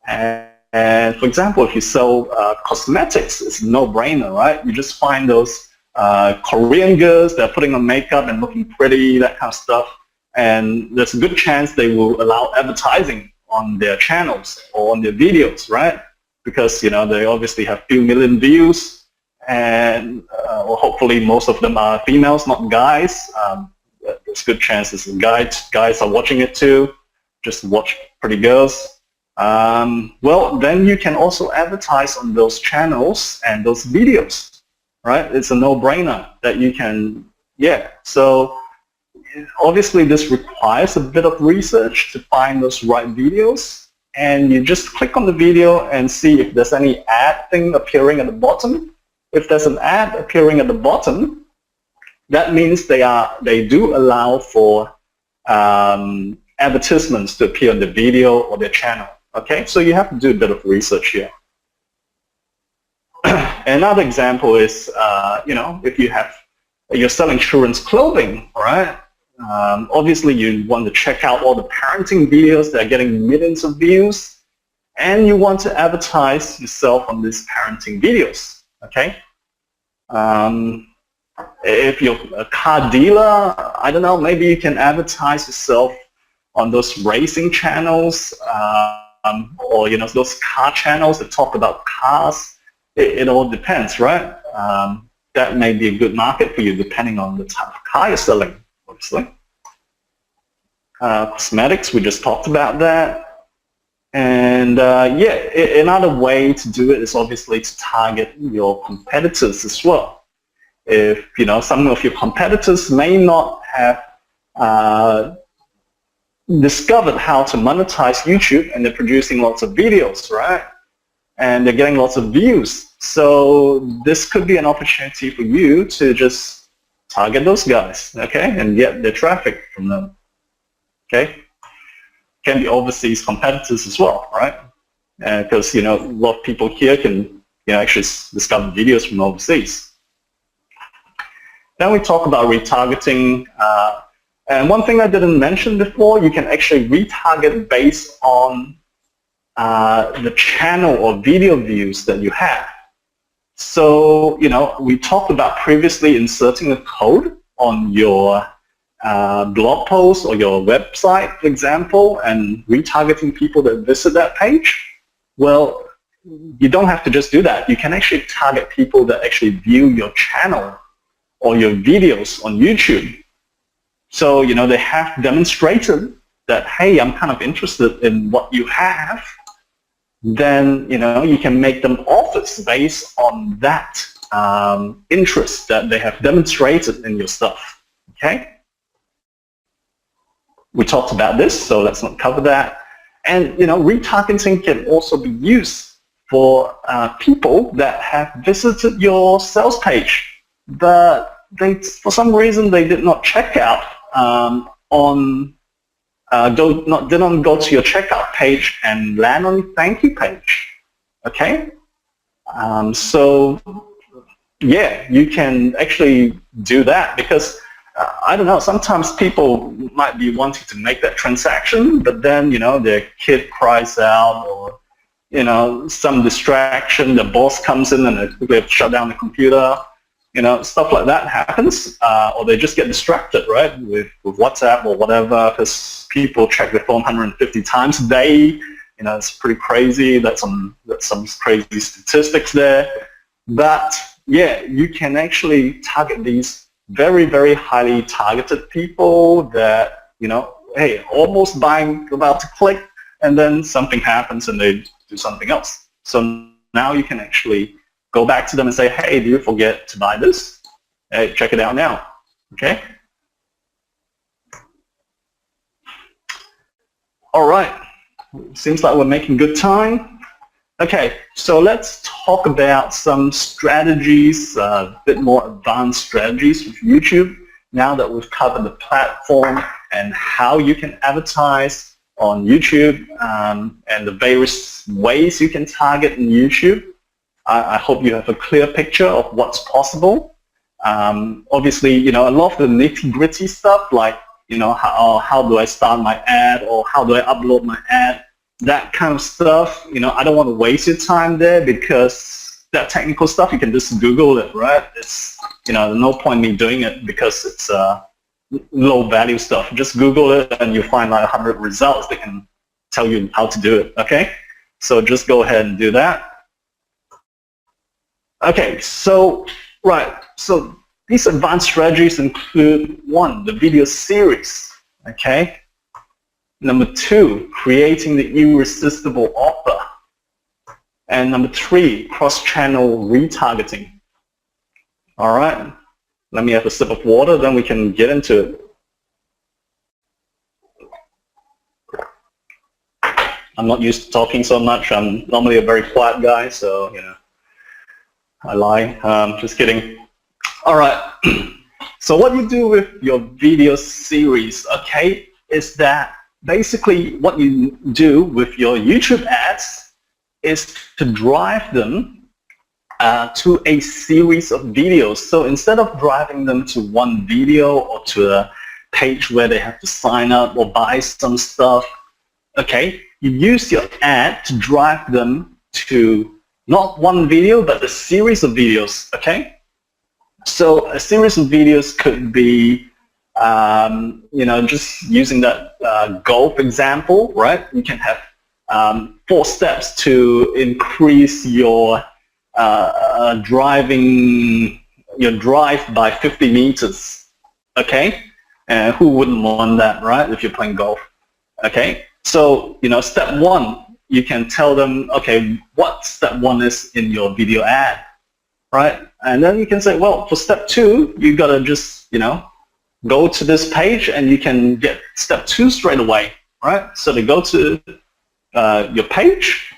And for example, if you sell cosmetics, it's a no-brainer, right? You just find those Korean girls that are putting on makeup and looking pretty, that kind of stuff. And there's a good chance they will allow advertising on their channels or on their videos, right? Because, you know, they obviously have a few million views, and well, hopefully most of them are females, not guys. There's a good chances guys are watching it too. Just watch pretty girls. Well, then you can also advertise on those channels and those videos, right? It's a no-brainer that you can, yeah. So obviously this requires a bit of research to find those right videos, and you just click on the video and see if there's any ad thing appearing at the bottom. If there's an ad appearing at the bottom, that means they do allow for advertisements to appear on the video or their channel. Okay, so you have to do a bit of research here. Another example is, you know, if you're selling children's clothing, right? Obviously, you want to check out all the parenting videos that are getting millions of views, and you want to advertise yourself on these parenting videos. Okay. If you're a car dealer, I don't know, maybe you can advertise yourself on those racing channels, or, you know, those car channels that talk about cars. It all depends, right? That may be a good market for you depending on the type of car you're selling, obviously. Cosmetics, we just talked about that. And yeah, another way to do it is obviously to target your competitors as well. If, you know, some of your competitors may not have discovered how to monetize YouTube, and they're producing lots of videos, right? And they're getting lots of views. So this could be an opportunity for you to just target those guys, okay, and get their traffic from them, okay? Can be overseas competitors as well, right? Because, you know, a lot of people here can, you know, actually discover videos from overseas. Then we talk about retargeting. And one thing I didn't mention before, you can actually retarget based on the channel or video views that you have. So, we talked about previously inserting a code on your blog post or your website, for example, and retargeting people that visit that page. Well, you don't have to just do that. You can actually target people that actually view your channel or your videos on YouTube. So, they have demonstrated that, hey, I'm kind of interested in what you have. Then, you can make them offers based on that interest that they have demonstrated in your stuff. Okay? We talked about this, so let's not cover that. And, retargeting can also be used for people that have visited your sales page, but for some reason they did not check out didn't go to your checkout page and land on your thank you page. Okay? So yeah, you can actually do that because I don't know, sometimes people might be wanting to make that transaction, but then, their kid cries out or, some distraction, the boss comes in and they shut down the computer, stuff like that happens, or they just get distracted, right, with WhatsApp or whatever, because people check their phone 150 times a day. It's pretty crazy. That's some crazy statistics there. But yeah, you can actually target these very, very highly targeted people that, hey, almost buying, about to click, and then something happens and they do something else. So now you can actually go back to them and say, hey, do you forget to buy this? Hey, check it out now. Okay? All right. Seems like we're making good time. Okay, so let's talk about some strategies, a bit more advanced strategies with YouTube, now that we've covered the platform and how you can advertise on YouTube and the various ways you can target in YouTube. I hope you have a clear picture of what's possible. Obviously, a lot of the nitty-gritty stuff like, how do I start my ad or how do I upload my ad, that kind of stuff, I don't want to waste your time there because that technical stuff, you can just Google it, right? It's, there's no point me doing it because it's low value stuff. Just Google it and you'll find like 100 results that can tell you how to do it, okay? So just go ahead and do that. Okay, so, right, so these advanced strategies include, 1, the video series, okay? Number 2, creating the irresistible offer. And number 3, cross-channel retargeting. All right, let me have a sip of water, then we can get into it. I'm not used to talking so much. I'm normally a very quiet guy, so, I lie. Just kidding. All right. So what you do with your video series, okay, is that basically what you do with your YouTube ads is to drive them to a series of videos. So instead of driving them to one video or to a page where they have to sign up or buy some stuff, okay, you use your ad to drive them to not one video, but a series of videos, okay? So a series of videos could be, just using that golf example, right? You can have 4 steps to increase your drive by 50 meters, okay? And who wouldn't want that, right, if you're playing golf, okay? So, step 1, you can tell them, okay, what step 1 is in your video ad, right? And then you can say, well, for step 2, you got to just, go to this page and you can get step 2 straight away, right? So they go to your page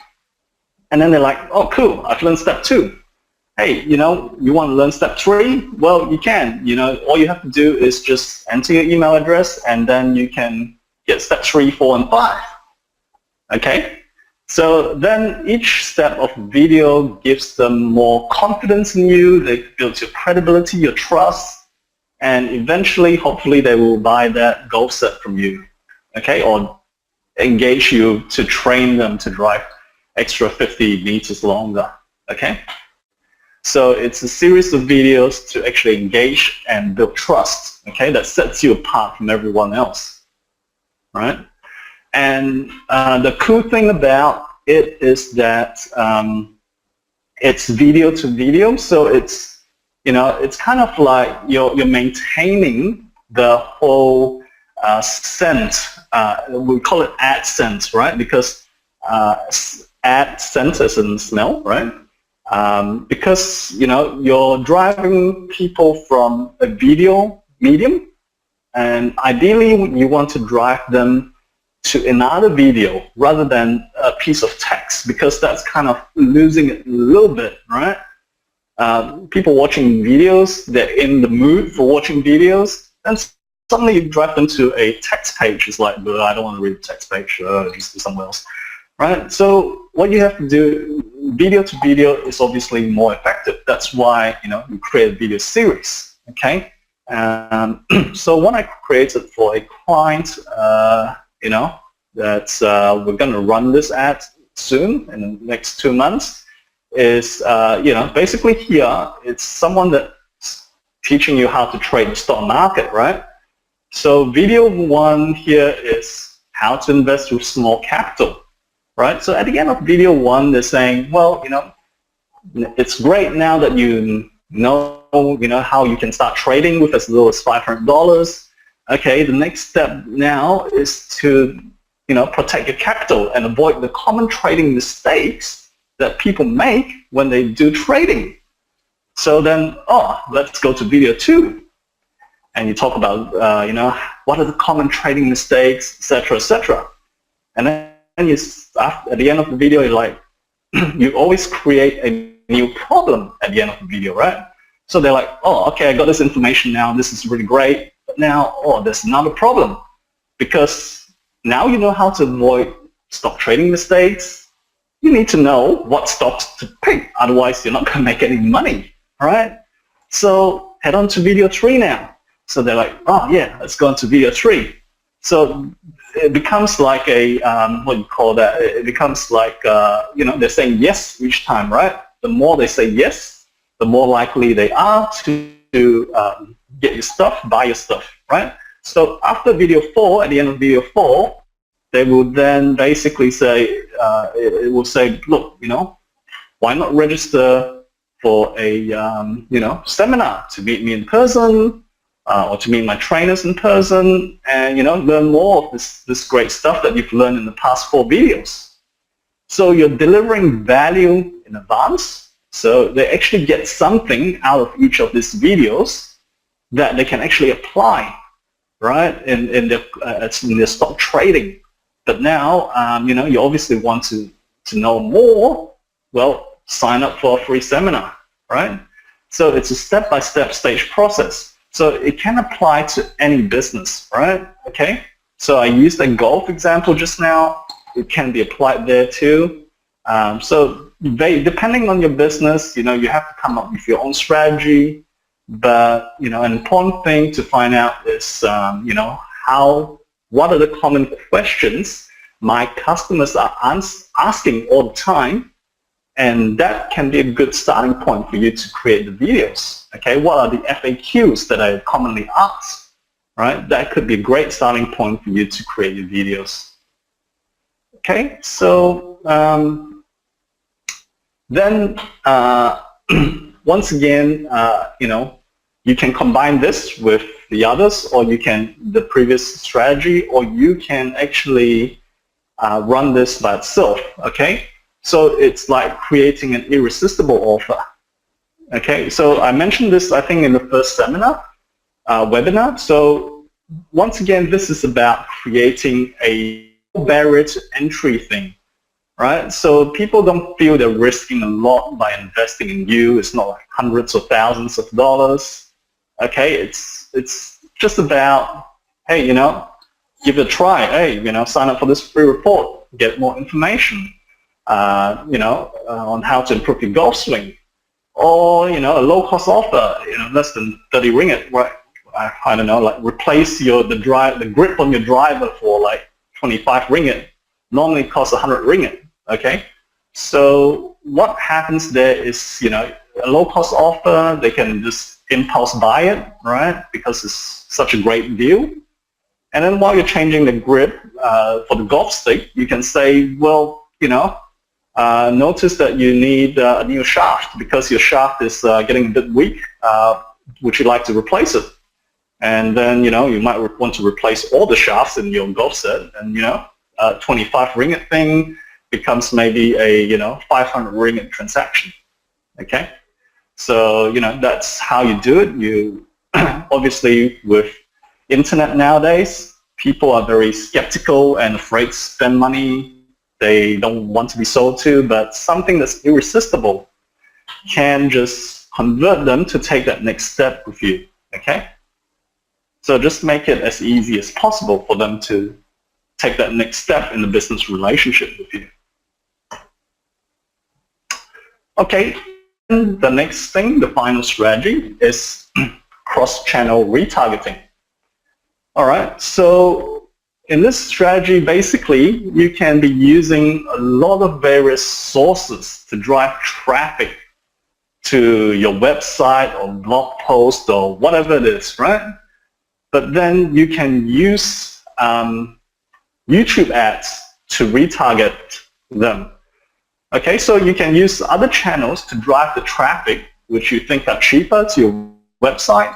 and then they're like, oh, cool, I've learned step 2. Hey, you want to learn step 3? Well, you can. All you have to do is just enter your email address and then you can get step 3, 4, and 5, okay? So then each step of video gives them more confidence in you, they build your credibility, your trust, and eventually, hopefully, they will buy that golf set from you, okay, or engage you to train them to drive extra 50 meters longer, okay? So it's a series of videos to actually engage and build trust, okay, that sets you apart from everyone else, right? And the cool thing about it is that it's video to video, so it's, you know, it's kind of like you're maintaining the whole scent. We call it ad scent, right? Because ad scent is in smell, right? Because, you know, you're driving people from a video medium, and ideally you want to drive them to another video rather than a piece of text, because that's kind of losing it a little bit, right? People watching videos, they're in the mood for watching videos, and suddenly you drive them to a text page. It's like, I don't want to read the text page, just do somewhere else, right? So what you have to do, video to video, is obviously more effective. That's why, you know, you create a video series, okay? So when I created for a client, you know, that we're going to run this ad soon in the next 2 months, is, you know, basically here, it's someone that's teaching you how to trade the stock market, right? So video one here is how to invest with small capital, right? So at the end of video one, they're saying, well, you know, it's great now that you know how you can start trading with as little as $500. Okay, the next step now is to, you know, protect your capital and avoid the common trading mistakes that people make when they do trading. So then, let's go to video two. And you talk about, you know, what are the common trading mistakes, etc., etc. And then you start, at the end of the video, you're like, you always create a new problem at the end of the video, right? So they're like, oh, okay, I got this information now. This is really great. But now, there's another problem, because now you know how to avoid stock trading mistakes. You need to know what stocks to pick. Otherwise, you're not going to make any money, all right? So head on to video 3 now. So they're like, oh yeah, let's go on to video 3. So it becomes like a, what do you call that? It becomes like, you know, they're saying yes each time, right? The more they say yes, the more likely they are to get your stuff, buy your stuff, right? So after video 4, at the end of video 4, they will then basically say, it will say, look, you know, why not register for a, you know, seminar to meet me in person, or to meet my trainers in person, and, you know, learn more of this great stuff that you've learned in the past 4 videos. So you're delivering value in advance, so they actually get something out of each of these videos that they can actually apply, right, in their stock trading. But now, you know, you obviously want to know more. Well, sign up for a free seminar, right? So it's a step-by-step stage process. So it can apply to any business, right? Okay. So I used a golf example just now. It can be applied there too. So depending on your business, you know, you have to come up with your own strategy. But, you know, an important thing to find out is, you know, what are the common questions my customers are asking all the time, and that can be a good starting point for you to create the videos. Okay, what are the FAQs that are commonly asked, right? That could be a great starting point for you to create your videos. Okay, so then once again, you know, you can combine this with the others, or you can the previous strategy, or you can actually run this by itself. Okay, so it's like creating an irresistible offer. Okay, so I mentioned this, I think, in the first seminar, webinar. So once again, this is about creating a barrier to entry thing, right? So people don't feel they're risking a lot by investing in you. It's not like hundreds or thousands of dollars. Okay, it's just about, hey, you know, give it a try. Hey, you know, sign up for this free report, get more information, you know, on how to improve your golf swing, or, you know, a low-cost offer, you know, less than 30 ringgit, right? I don't know, like replace the grip on your driver for like 25 ringgit. Normally it costs 100 ringgit. Okay, So what happens there is, you know, a low-cost offer, they can just impulse buy it, right? Because it's such a great deal. And then while you're changing the grip for the golf stick, you can say, well, you know, notice that you need a new shaft because your shaft is getting a bit weak. Would you like to replace it? And then, you know, you might want to replace all the shafts in your golf set, and, you know, 25 ringgit thing becomes maybe a, you know, 500 ringgit transaction. Okay? So, you know, that's how you do it. You obviously, with internet nowadays, people are very skeptical and afraid to spend money they don't want to be sold to, but something that's irresistible can just convert them to take that next step with you. Okay? So just make it as easy as possible for them to take that next step in the business relationship with you. Okay, and the next thing, the final strategy, is cross-channel retargeting. All right, so in this strategy, basically, you can be using a lot of various sources to drive traffic to your website or blog post or whatever it is, right? But then you can use YouTube ads to retarget them. Okay, so you can use other channels to drive the traffic, which you think are cheaper, to your website,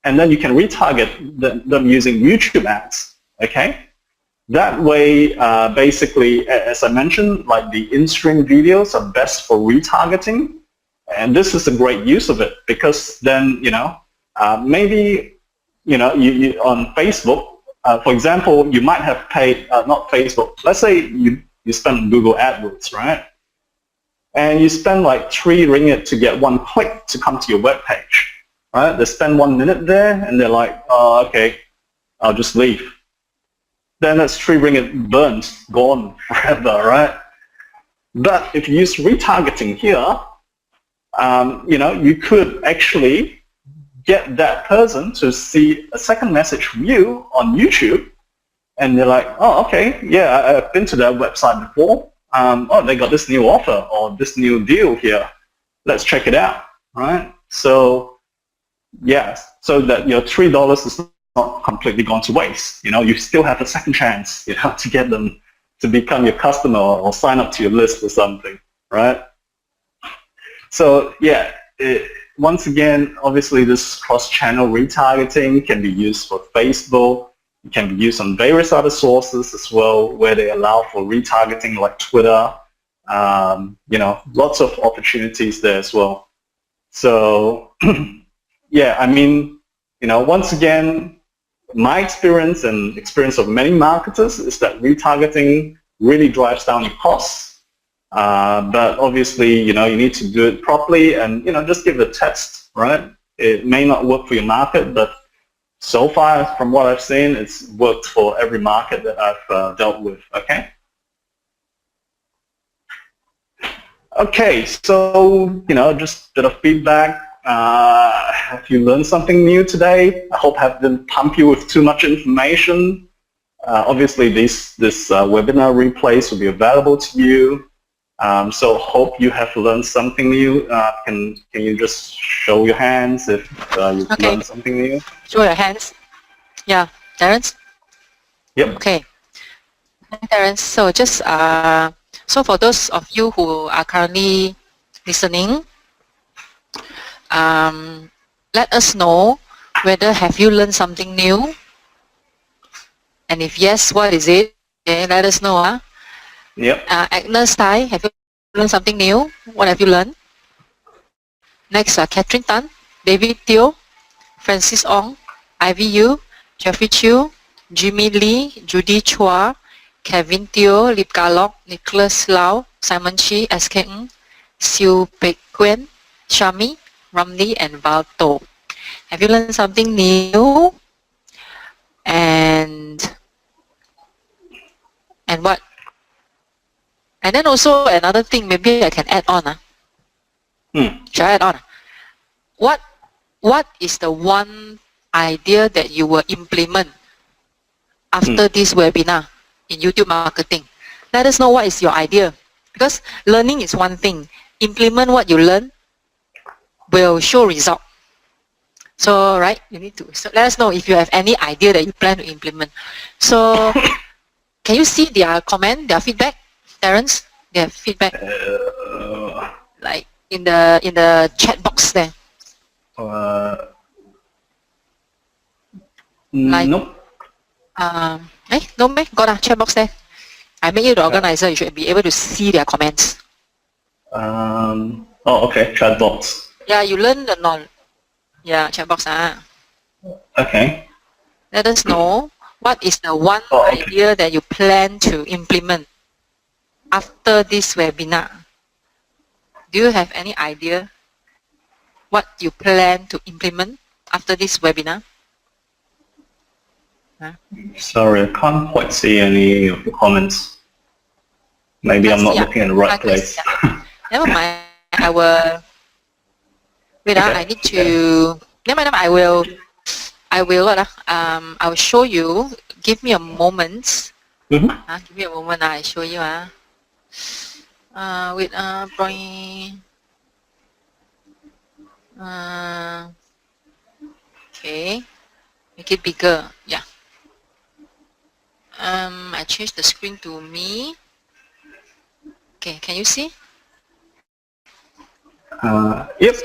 and then you can retarget them using YouTube ads. Okay, that way, basically, as I mentioned, like the in-stream videos are best for retargeting, and this is a great use of it because then, you know, maybe, you know, you on Facebook, for example, you might have paid, not Facebook, let's say you spend Google AdWords, right? And you spend like 3 ringgit to get 1 click to come to your web page, right? They spend 1 minute there and they're like, oh, okay, I'll just leave. Then that's 3 ringgit burnt, gone forever, right? But if you use retargeting here, you know, you could actually get that person to see a second message from you on YouTube, and they're like, oh, okay, yeah, I've been to that website before. Oh, they got this new offer or this new deal here. Let's check it out, right? So, yeah, so that your $3 is not completely gone to waste. You know, you still have a second chance, you know, to get them to become your customer or sign up to your list or something, right? So, yeah, once again, obviously this cross-channel retargeting can be used for Facebook. It can be used on various other sources as well, where they allow for retargeting, like Twitter. You know, lots of opportunities there as well. So, yeah, I mean, you know, once again, my experience and experience of many marketers is that retargeting really drives down your costs. But obviously, you know, you need to do it properly and, you know, just give it a test, right? It may not work for your market, but so far, from what I've seen, it's worked for every market that I've dealt with, okay? Okay, so, you know, just a bit of feedback. Have you learned something new today? I hope I haven't pumped you with too much information. Obviously, this webinar replays will be available to you. So hope you have learned something new. Can you just show your hands if you've learned something new? Show your hands. Yeah, Terence? Yep. Okay. Terence, so just so for those of you who are currently listening, let us know whether have you learned something new, and if yes, what is it? Okay, let us know. Yep. Agnes Tai, have you learned something new? What have you learned? Next, Catherine Tan, David Teo, Francis Ong, Ivy Yu, Jeffrey Chiu, Jimmy Lee, Judy Chua, Kevin Teo, Lip Kalok, Nicholas Lau, Simon Chi, SK Ng, Siu Pek Gwen, Shami, Ramli, and Valto. Have you learned something new? And what? And then also another thing, maybe I can add on. Should I add on? What is the one idea that you will implement after this webinar in YouTube marketing? Let us know what is your idea. Because learning is one thing. Implement what you learn will show result. So, right, you need to, so let us know if you have any idea that you plan to implement. So, can you see their comment, their feedback, Terence? Their feedback, like in the chat box there. Like, nope. No, got a chat box there. I made you the organizer. You should be able to see their comments. Oh, okay, chat box. Yeah, you learn the non. Yeah, chat box. Okay. Let us know what is the one idea that you plan to implement after this webinar. Do you have any idea what you plan to implement after this webinar? Sorry, I can't quite see any of the comments. Maybe I'm not looking in the right place. Never mind. I will. Wait, I need to. Never mind. I will. I will show you. Give me a moment. Mm-hmm. Give me a moment. I show you. Wait. Probably. Okay. Make it bigger. Yeah. I change the screen to me. Okay. Can you see? Yep.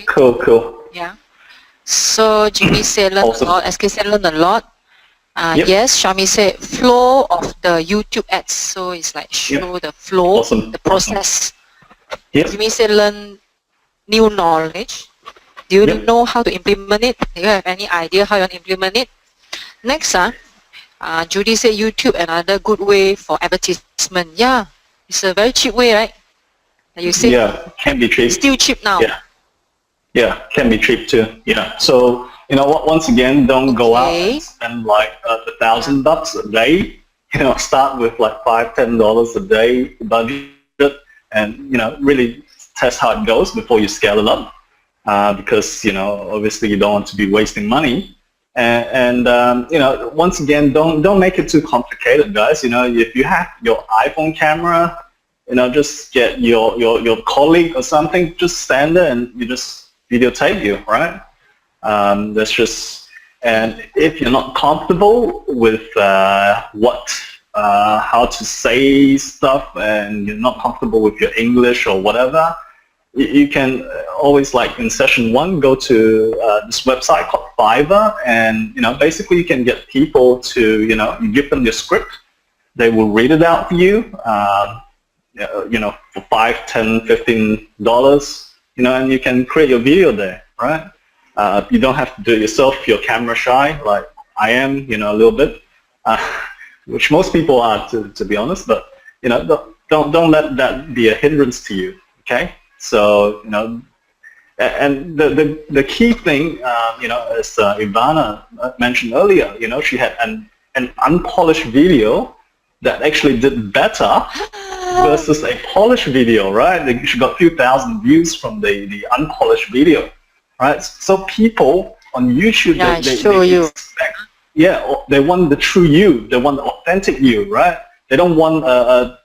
Cool. Yeah. So Jimmy said learn a lot. SK said learn a lot. Yes. Shami said flow of the YouTube ads. So it's like show the flow, the process. Yep. Jimmy said learn new knowledge. Do you know how to implement it? Do you have any idea how you want to implement it? Next, Judy said YouTube another good way for advertisement. Yeah, it's a very cheap way, right? You say can be cheap. Still cheap now. Yeah, can be cheap too. Yeah. So once again, don't go out and spend like $1,000 a day. Start with like $5-10 a day budget, and really test how it goes before you scale it up. Because obviously you don't want to be wasting money. And once again, don't make it too complicated, guys. If you have your iPhone camera, just get your colleague or something, just stand there and you just videotape you, right? That's just, and if you're not comfortable with how to say stuff, and you're not comfortable with your English or whatever, you can always, like in session 1, go to this website called Fiverr, and basically you can get people to, you give them your script, they will read it out for you, for $5, $10, $15, and you can create your video there, right? You don't have to do it yourself if you're camera shy, like I am, a little bit, which most people are, to be honest. But don't let that be a hindrance to you. Okay. So, and the key thing, as Ivana mentioned earlier, she had an unpolished video that actually did better versus a polished video, right? She got a few thousand views from the unpolished video, right? So people on YouTube, they expect, they want the true you, they want the authentic you, right? They don't want a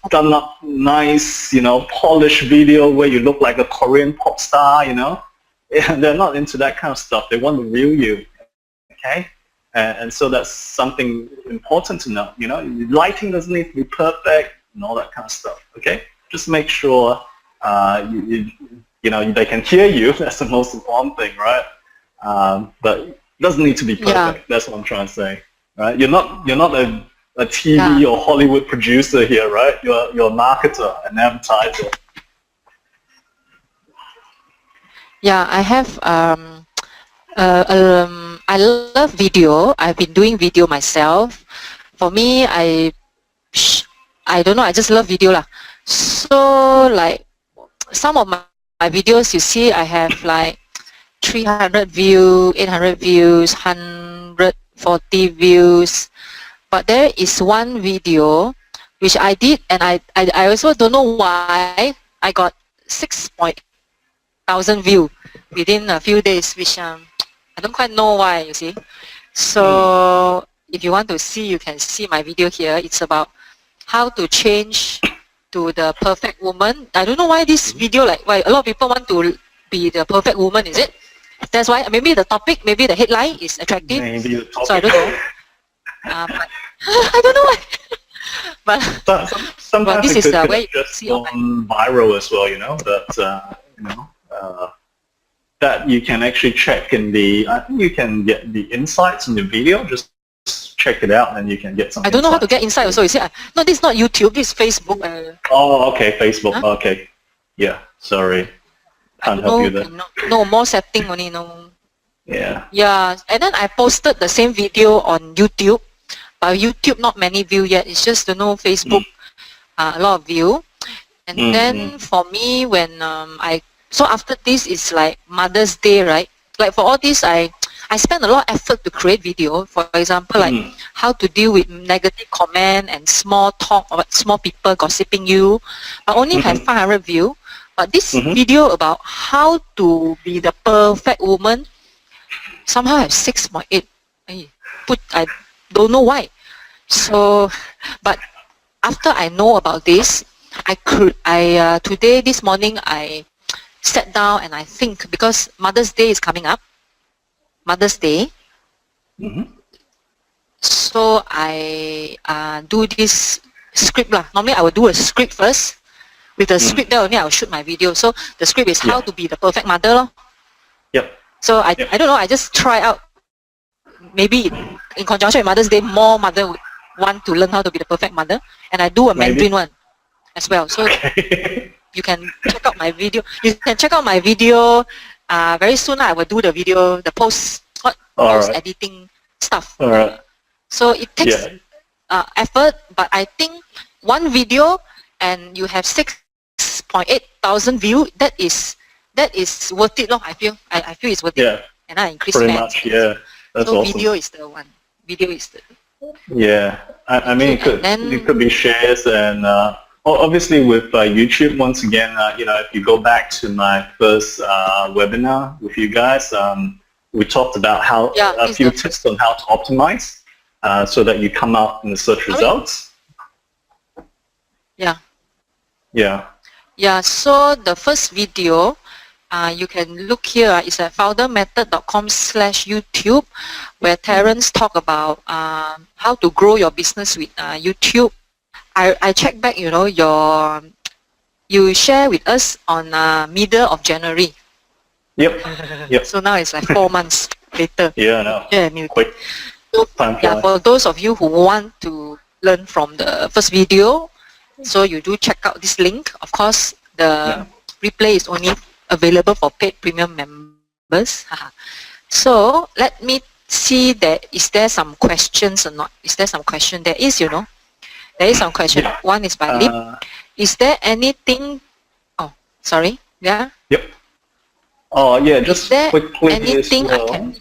done up nice, polished video where you look like a Korean pop star, and they're not into that kind of stuff. They want the real you, okay? And so that's something important to know. Lighting doesn't need to be perfect and all that kind of stuff, okay? Just make sure they can hear you. That's the most important thing, right? But it doesn't need to be perfect. That's what I'm trying to say, right? You're not a TV or Hollywood producer here, right? You're a marketer, an advertiser. Yeah, I have. I love video. I've been doing video myself. For me, I don't know. I just love video lah. So like some of my videos, you see, I have like 300 views, 800 views, 140 views. But there is one video which I did, and I also don't know why I got 6,000 views within a few days, which I don't quite know why, you see. So if you want to see, you can see my video here. It's about how to change to the perfect woman. I don't know why this video, like, why a lot of people want to be the perfect woman, is it? That's why, maybe the topic, maybe the headline is attractive. Maybe the topic. So I don't know. But I don't know why. But Sometimes this it is could where you just see gone viral as well, that you can actually check in the, I think you can get the insights in the video, just check it out and you can get some I don't know how to insights. get inside also. You see, no, this is not YouTube, this is Facebook. Oh, okay, Facebook, Huh? okay. Yeah, sorry. Can't help you there. No, more setting only, no. Yeah. Yeah, and then I posted the same video on YouTube, but YouTube not many view yet. It's just, Facebook, a lot of view. And then for me, when so after this, it's like Mother's Day, right? Like for all this, I spend a lot of effort to create video. For example, like how to deal with negative comment and small talk or small people gossiping you. I only have 500 view. But this video about how to be the perfect woman somehow have 6.8. I don't know why. So, but after I know about this, today, this morning, I sat down and I think, because Mother's Day is coming up, Mother's Day, so I do this script lah. Normally I will do a script first. With the script there only I will shoot my video. So the script is how to be the perfect mother lor. Yep. So I don't know, I just try out. Maybe in conjunction with Mother's Day, more mother would want to learn how to be the perfect mother. And I do a Mandarin one as well. So you can check out my video. You can check out my video. Very soon I will do the video, the post editing stuff. All right. So it takes effort, but I think one video and you have 6.8 thousand views, that is worth it. I feel it's worth it. Yeah. And I increase pretty fans. much, yeah. That's so awesome. Video is the one. Video is the. Yeah, I mean, it could be shares and obviously with YouTube. Once again, if you go back to my first webinar with you guys, we talked about how a few tips on how to optimize so that you come out in the search results. Yeah. Yeah. Yeah. So the first video, you can look here. It's at foundermethod.com/YouTube, where Terence talk about how to grow your business with YouTube. I check back, you share with us on middle of January. Yep. Yep. So now it's like 4 months later. Yeah, I know. Yeah, quick. So, for those of you who want to learn from the first video, so you do check out this link. Of course, the replay is only available for paid premium members. So let me see that is there some questions or not? Is there some question? There is, There is some question. One is by Lip. Is there anything? Oh, sorry. Yeah. Yep. Oh yeah. Just is there quickly. Anything I can?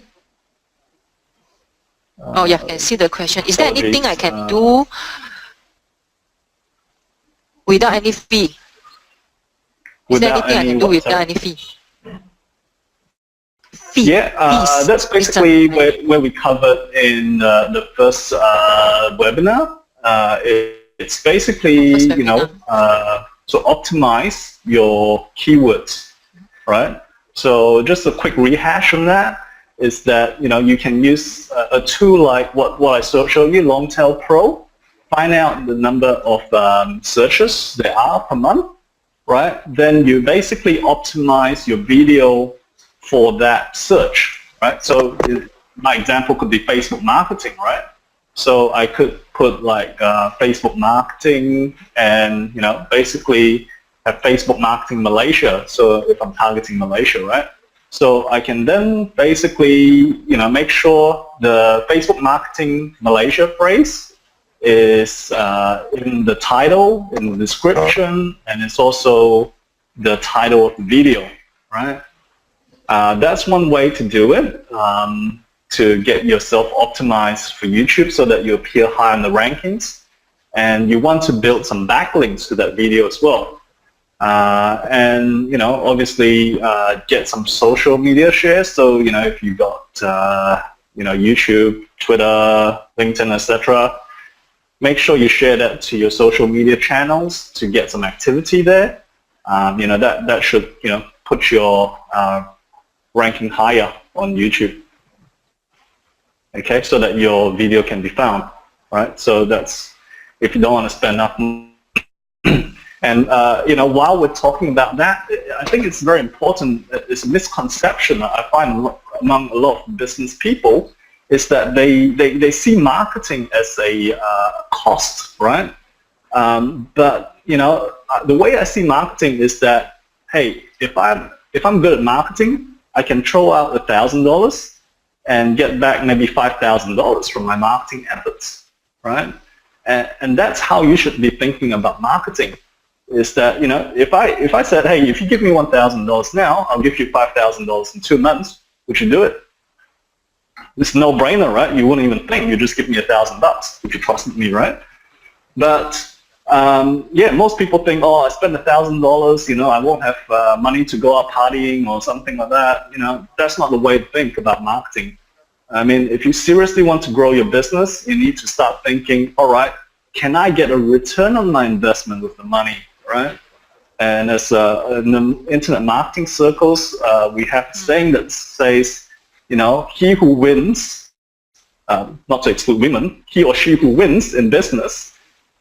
Oh yeah, I can see the question. Is there anything I can do without any fee? Is there anything I can do without any fee? Yeah, that's basically where we covered in the first webinar. It's basically, to optimize your keywords, right? So just a quick rehash on that is that, you can use a tool like what I showed you, Longtail Pro. Find out the number of searches there are per month, right? Then you basically optimize your video for that search, right? So my example could be Facebook marketing, right? So I could put like Facebook marketing and, basically have Facebook marketing Malaysia. So if I'm targeting Malaysia, right? So I can then basically, make sure the Facebook marketing Malaysia phrase is in the title, in the description, and it's also the title of the video, right? That's one way to do it, to get yourself optimized for YouTube so that you appear high in the rankings. And you want to build some backlinks to that video as well. And, obviously get some social media shares. So, if you got, YouTube, Twitter, LinkedIn, etc., make sure you share that to your social media channels to get some activity there. That should put your ranking higher on YouTube. Okay, so that your video can be found, right? So that's if you don't want to spend enough money. And while we're talking about that, I think it's very important. It's a misconception that I find among a lot of business people is that they see marketing as a cost, right? But the way I see marketing is that, hey, if I'm good at marketing, I can throw out $1,000 and get back maybe $5,000 from my marketing efforts, right? And that's how you should be thinking about marketing. Is that if I said, hey, if you give me $1,000 now, I'll give you $5,000 in 2 months, would you do it? It's a no-brainer, right? You wouldn't even think. You just give me $1,000 if you trusted me, right? But most people think, oh, I spend $1,000, I won't have money to go out partying or something like that. That's not the way to think about marketing. I mean, if you seriously want to grow your business, you need to start thinking, all right, can I get a return on my investment with the money, right? And as in the internet marketing circles, we have a saying that says, he who wins, not to exclude women, he or she who wins in business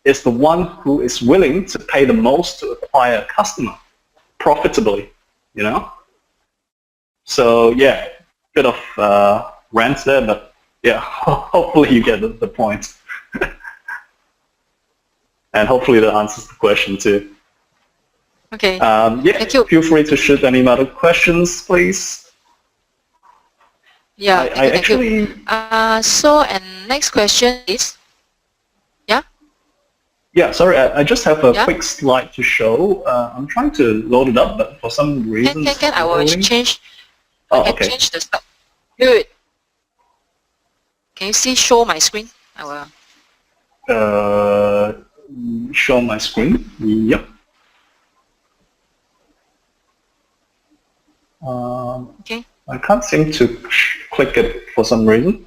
is the one who is willing to pay the most to acquire a customer profitably, So yeah, bit of rant there, but yeah, hopefully you get the point. And hopefully that answers the question too. Okay. Thank you. Feel free to shoot any other questions, please. Yeah, thank you. And next question is, Yeah, sorry, I just have a quick slide to show. I'm trying to load it up, but for some reason... Can I will change... okay. Change the stuff. Good. Can you see show my screen? I will... show my screen? Yep. Okay. I can't seem to click it for some reason.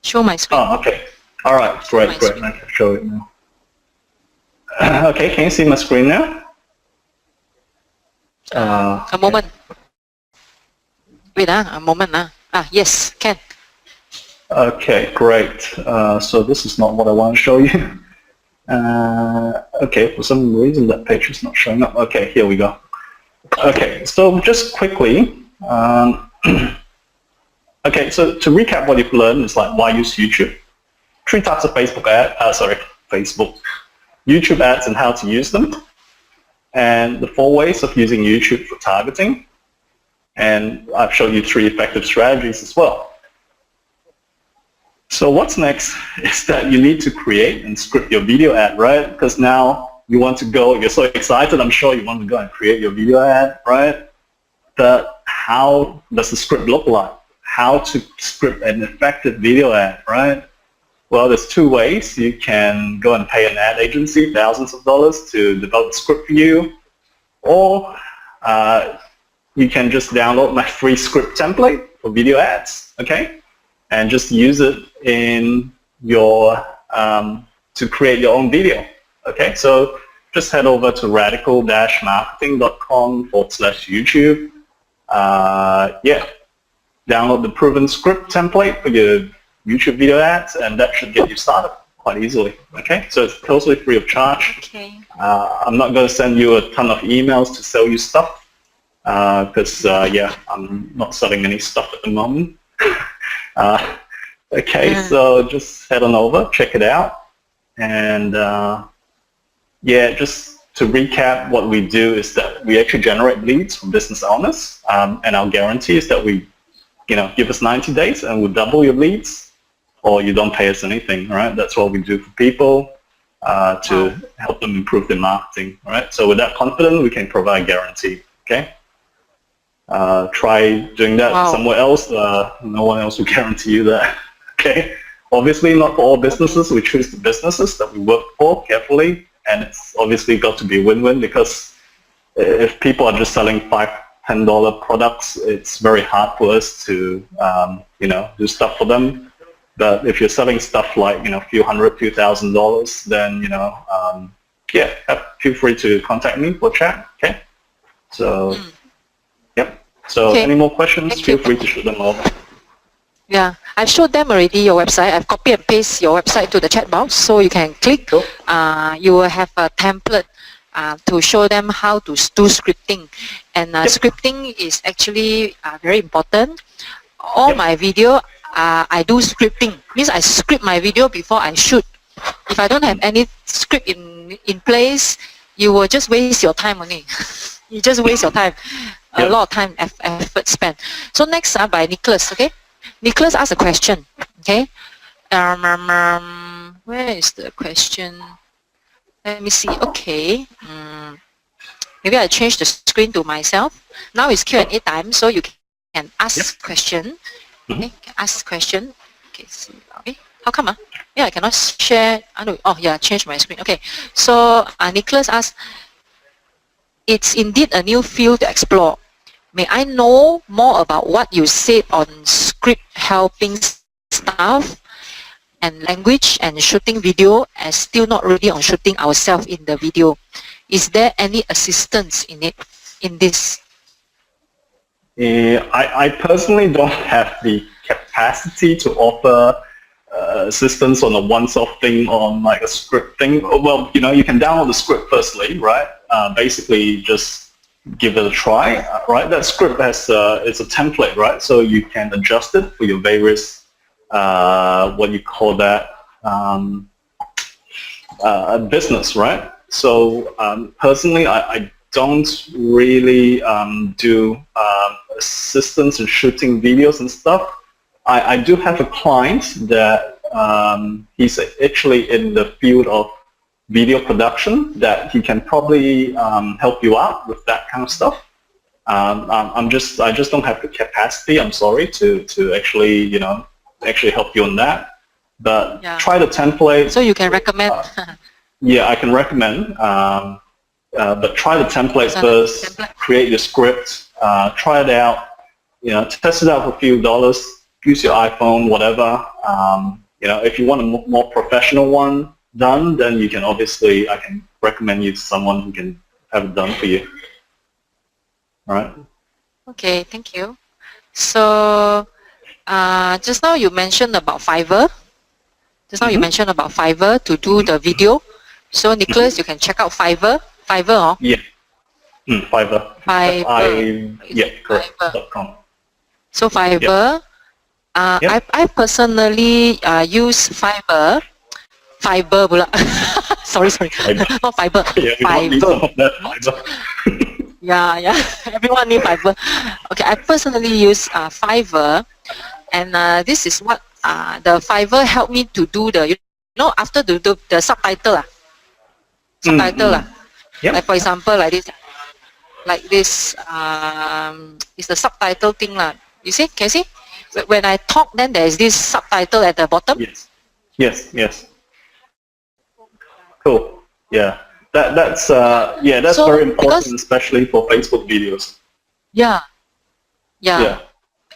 Show my screen. Oh, okay. All right, great. I can show it now. Okay, can you see my screen now? A moment. Wait, a moment. Yes, can. Okay, great. So this is not what I want to show you. Okay, for some reason that page is not showing up. Okay, here we go. Okay, so just quickly. Okay, so to recap what you've learned is like why use YouTube. 3 types of YouTube ads and how to use them. And the 4 ways of using YouTube for targeting. And I've shown you 3 effective strategies as well. So what's next is that you need to create and script your video ad, right? Because now you want to go, you're so excited, I'm sure you want to go and create your video ad, right? But how does the script look like? How to script an effective video ad, right? Well, there's 2 ways. You can go and pay an ad agency thousands of dollars to develop a script for you, or you can just download my free script template for video ads, okay? And just use it in your to create your own video, okay? So just head over to radical-marketing.com/YouTube. Download the proven script template for your YouTube video ads, and that should get you started quite easily, okay? So it's totally free of charge. Okay. I'm not going to send you a ton of emails to sell you stuff because, I'm not selling any stuff at the moment. Okay, so just head on over, check it out, and just to recap, what we do is that we actually generate leads from business owners, and our guarantee is that we, give us 90 days and we'll double your leads, or you don't pay us anything, right? That's what we do for people to help them improve their marketing, right? So with that confidence, we can provide guarantee, okay? Try doing that somewhere else. No one else will guarantee you that, okay? Obviously, not for all businesses. We choose the businesses that we work for carefully, and it's obviously got to be a win-win, because if people are just selling $5, $10 products, it's very hard for us to, do stuff for them. But if you're selling stuff like, a few hundred, few $1,000s, then, yeah, feel free to contact me for chat. Okay. So, yep. So Okay. any more questions, Thank feel you. free to shoot them over. Yeah, I've showed them already your website. I've copy and paste your website to the chat box, so you can click. Cool. You will have a template to show them how to do scripting. And scripting is actually very important. All my video, I do scripting. Means I script my video before I shoot. If I don't have any script in place, you will just waste your time only. You just waste your time. A lot of time, effort spent. So next by Nicholas, okay? Nicholas asked a question, okay? Where is the question? Let me see. Okay. Maybe I change the screen to myself. Now it's Q&A time, so you can ask question. Okay, ask question. Okay, see. Okay, how come? Yeah, I cannot share. Oh, yeah, change my screen. Okay, so Nicholas asked, it's indeed a new field to explore. May I know more about what you said on script helping staff and language and shooting video, as still not ready on shooting ourselves in the video. Is there any assistance in this? I personally don't have the capacity to offer assistance on a once-off thing on like a script thing. Well, you can download the script firstly, right? Basically just give it a try, right? That script has it's a template, right? So you can adjust it for your various what you call that business, right? So personally, I don't really do assistance in shooting videos and stuff. I do have a client that he's actually in the field of video production, that he can probably help you out with that kind of stuff. I just don't have the capacity, I'm sorry, to actually, actually help you on that. But try the template. So you can recommend? Yeah, I can recommend. But try the template first, create your script, try it out, test it out for a few dollars, use your iPhone, whatever. If you want a more professional one done, then you can I can recommend you to someone who can have it done for you. All right. Okay, thank you. So just now you mentioned about Fiverr. You mentioned about Fiverr to do the video. So Nicholas, you can check out Fiverr. Fiverr, Yeah. Fiverr. Yeah, correct. .com. So Fiverr. I personally use Fiverr. sorry. Not Fiverr. Yeah, Fiverr. Yeah. Everyone need Fiverr. Okay, I personally use Fiverr, and this is what the Fiverr helped me to do the, after the subtitle. Yep. Like for example, like this, is the subtitle thing lah. You see? Can you see? When I talk, then there is this subtitle at the bottom. Yes. Cool. Yeah. That's so, very important, especially for Facebook videos. Yeah.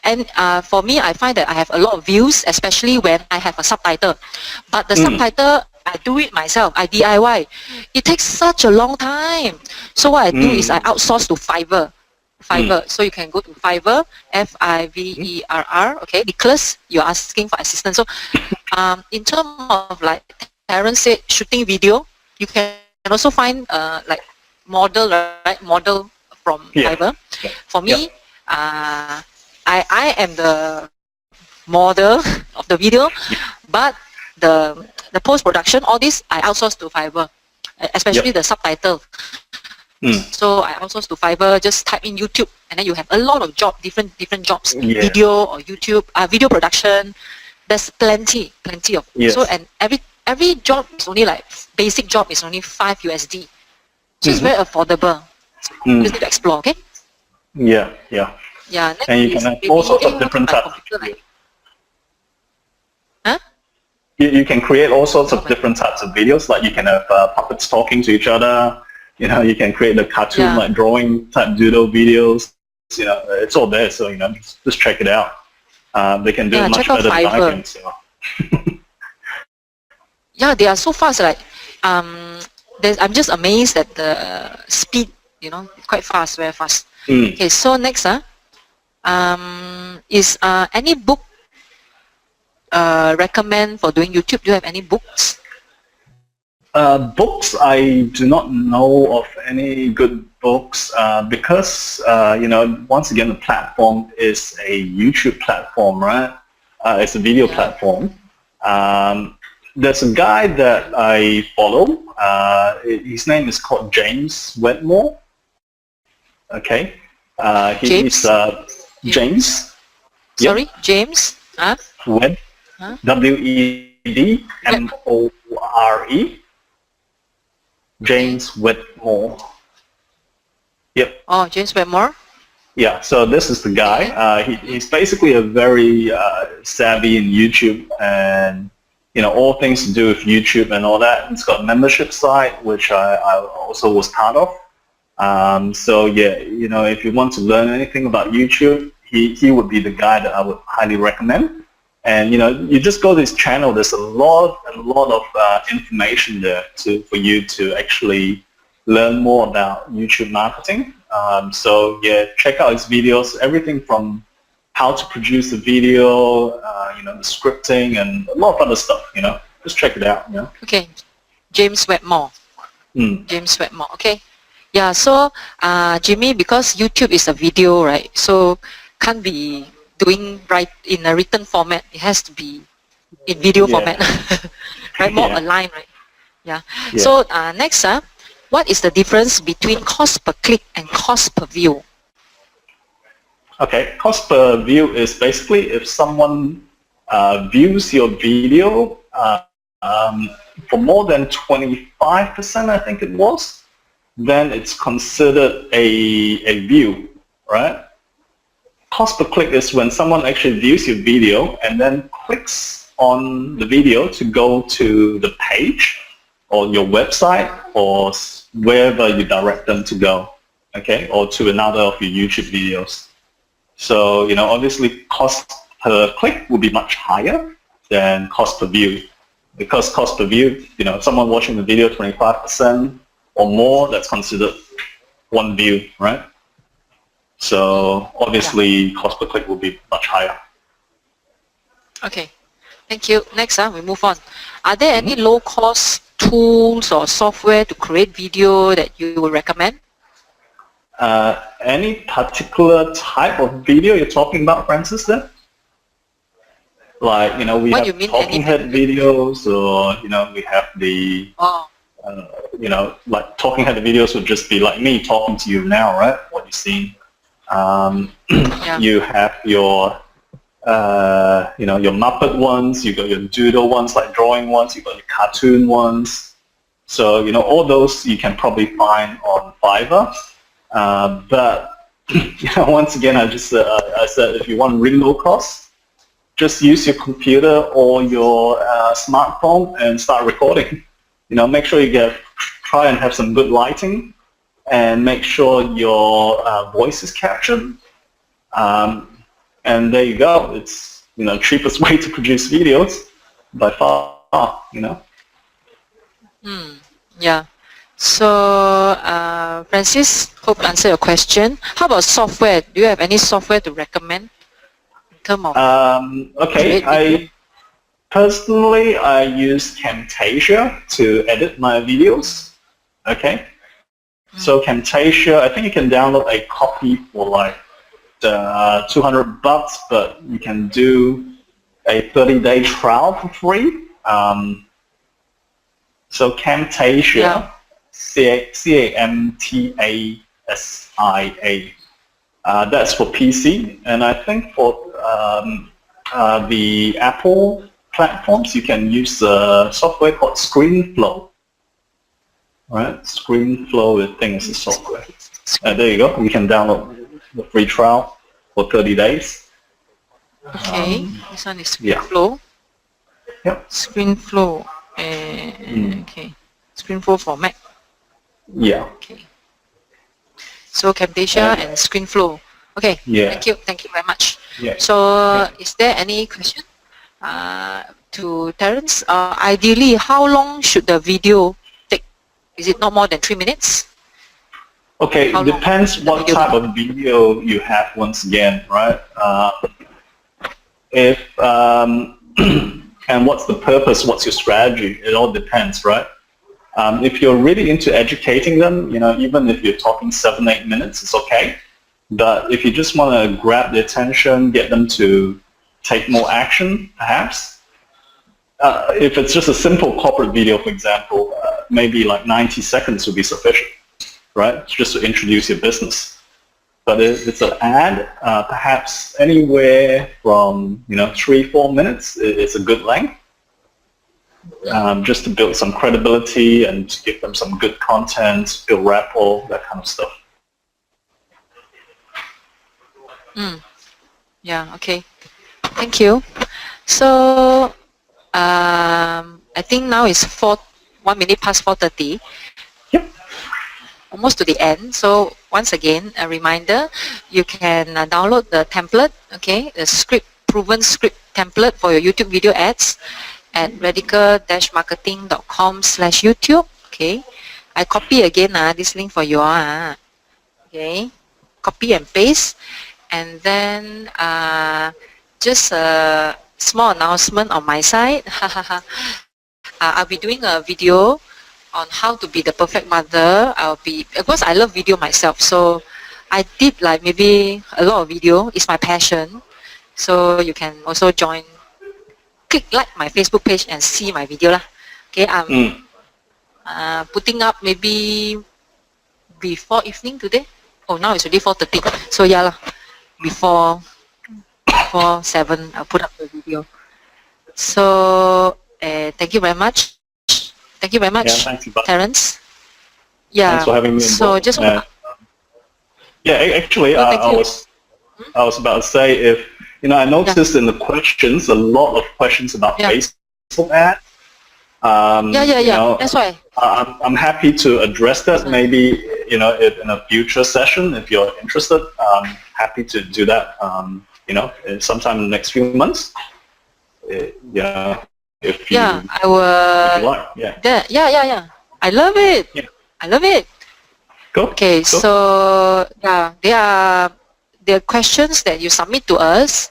And for me, I find that I have a lot of views, especially when I have a subtitle. But the subtitle, I do it myself. I DIY. It takes such a long time. So what I do is I outsource to Fiverr. So you can go to Fiverr, Fiverr. Okay, Nicholas, you're asking for assistance. So in terms of like Terence said, shooting video, you can also find like model, right? Model from Fiverr. For me, I am the model of the video, but the post-production, all this, I outsource to Fiverr, especially the subtitle. So I outsource to Fiverr, just type in YouTube, and then you have a lot of different jobs, video or YouTube, video production. There's plenty of. So and every job is only like, basic job is only $5 USD. So it's very affordable. So you just need to explore, okay? Yeah. And you can have all sorts of different types. You can create all sorts of different types of videos. Like you can have puppets talking to each other. You can create the cartoon like drawing type doodle videos. It's all there. So just check it out. They can do it much better than I can. So Yeah, they are so fast. Like, I'm just amazed at the speed. You know, quite fast, very fast. Okay, so next, is any book recommend for doing YouTube? Do you have any books? Books, I do not know of any good books because, once again, the platform is a YouTube platform, right? It's a video platform. There's a guy that I follow. His name is called James Wedmore. Okay. He's James. Sorry, James? Wed, W-E-D-M-O-R-E. James Wedmore. Yep. Oh, James Wedmore. Yeah, so this is the guy. He's basically a very savvy in YouTube and, all things to do with YouTube and all that. It's got a membership site, which I also was part of. So yeah, if you want to learn anything about YouTube, he would be the guy that I would highly recommend. And you just go to his channel. There's a lot of information there for you to actually learn more about YouTube marketing. So yeah, check out his videos. Everything from how to produce a video, the scripting, and a lot of other stuff. Just check it out. Okay, James Wedmore. James Wedmore. Okay. Yeah. So Jimmy, because YouTube is a video, right? So can't be doing right in a written format. It has to be in video format, right? More aligned, right? Yeah. So next, what is the difference between cost per click and cost per view? Okay, cost per view is basically if someone views your video for more than 25%, I think it was, then it's considered a view, right? Cost per click is when someone actually views your video and then clicks on the video to go to the page or your website or wherever you direct them to go, okay, or to another of your YouTube videos. So, obviously cost per click will be much higher than cost per view. Because cost per view, someone watching the video 25% or more, that's considered one view, right? So obviously cost per click will be much higher. Okay, thank you. Next, we move on. Are there any low-cost tools or software to create video that you would recommend? Any particular type of video you're talking about, Francis, then? Like, we have talking head videos, or, we have the, like talking head videos would just be like me talking to you now, right? What you see. You have your, your Muppet ones, you got your doodle ones, like drawing ones, you got your cartoon ones. So, all those you can probably find on Fiverr. But, once again, I said if you want really low cost, just use your computer or your smartphone and start recording. Make sure you try and have some good lighting, and make sure your voice is captured. And there you go. It's cheapest way to produce videos by far. Yeah. So Francis, hope to answer your question. How about software? Do you have any software to recommend in terms of? Okay, personally I use Camtasia to edit my videos. Okay. So Camtasia, I think you can download a copy for like $200, but you can do a 30-day trial for free. So Camtasia, C-A-M-T-A-S-I-A, that's for PC, and I think for the Apple platforms, you can use a software called ScreenFlow. Right, ScreenFlow, I think is the software. There you go. You can download the free trial for 30 days. Okay, this one is ScreenFlow. Yep. ScreenFlow. Okay, ScreenFlow for Mac. Yeah. Okay. So Camtasia and ScreenFlow. Okay. Yeah. Thank you very much. Yeah. So is there any question? to Terence. Ideally, how long should the video take? Is it not more than 3 minutes? Okay, How it long depends should the what video type take? of video you have once again, right? If and what's the purpose, what's your strategy, it all depends, right? If you're really into educating them, even if you're talking 7-8 minutes, it's okay. But if you just want to grab their attention, get them to take more action, perhaps, if it's just a simple corporate video, for example, maybe like 90 seconds would be sufficient, right? Just to introduce your business. But if it's an ad, perhaps anywhere from 3-4 minutes is a good length, just to build some credibility and to give them some good content, build rapport, that kind of stuff. Yeah, okay. Thank you. So, I think now it's 1 minute past 4:30. Yep. Almost to the end. So once again, a reminder, you can download the template, okay, the proven script template for your YouTube video ads at radical-marketing.com/YouTube. Okay, I copy again this link for you all. Okay, copy and paste, and then just a small announcement on my side. I'll be doing a video on how to be the perfect mother. Because I love video myself, so I did like maybe a lot of video. It's my passion. So you can also click like my Facebook page and see my video lah. Okay, I'm putting up maybe before evening today. Oh, now it's already 4:30. So yeah lah, before 7, I'll put up the video. So thank you very much. Thank you very much, thanks, Terence. Yeah. Thanks for having me involved. So just actually, I was about to say, if I noticed in the questions a lot of questions about Facebook ads. That's why. I'm happy to address that. Maybe in a future session, if you're interested, I'm happy to do that. Sometime in the next few months. If you, I will. If you like, yeah. I love it. Yeah. I love it. Cool. Okay, cool. so there are questions that you submit to us.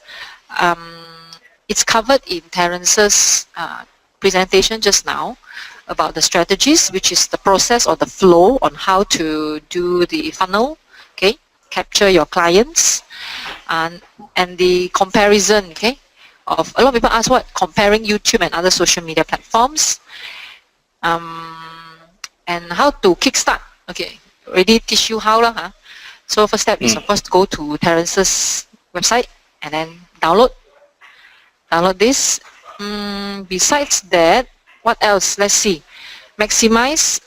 It's covered in Terence's presentation just now about the strategies, which is the process or the flow on how to do the funnel. Okay, capture your clients, and the comparison. Okay. Of a lot of people ask comparing YouTube and other social media platforms, and how to kickstart. Okay, already teach you how lah. So first step is of course to go to Terence's website and then download this. Besides that, what else? Let's see. Maximize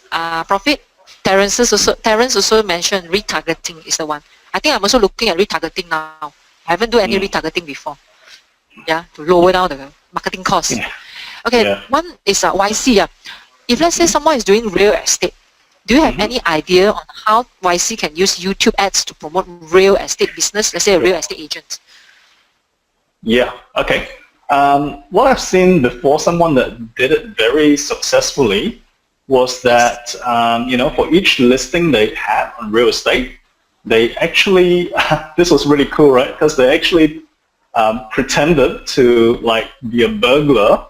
profit. Terence also mentioned retargeting is the one. I think I'm also looking at retargeting now. I haven't done any retargeting before. Yeah, to lower down the marketing costs. Okay, one is YC. If let's say someone is doing real estate, do you have any idea on how YC can use YouTube ads to promote real estate business? Let's say a real estate agent. Yeah. Okay. What I've seen before, someone that did it very successfully, was that for each listing they had on real estate, they actually this was really cool, right? Because they actually pretended to be a burglar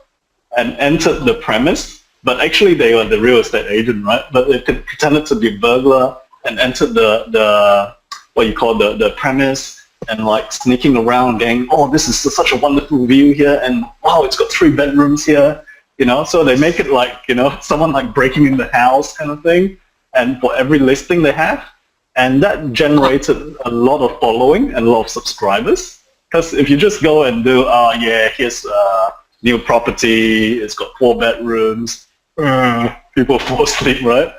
and entered the premise, but actually they were the real estate agent, right? But they pretended to be a burglar and entered the what you call the premise, and sneaking around, going, oh, this is such a wonderful view here, and wow, it's got 3 bedrooms here, So they make it someone breaking in the house kind of thing, and for every listing they have, and that generated a lot of following and a lot of subscribers. Because if you just go and do, here's a new property, it's got 4 bedrooms, people fall asleep, right?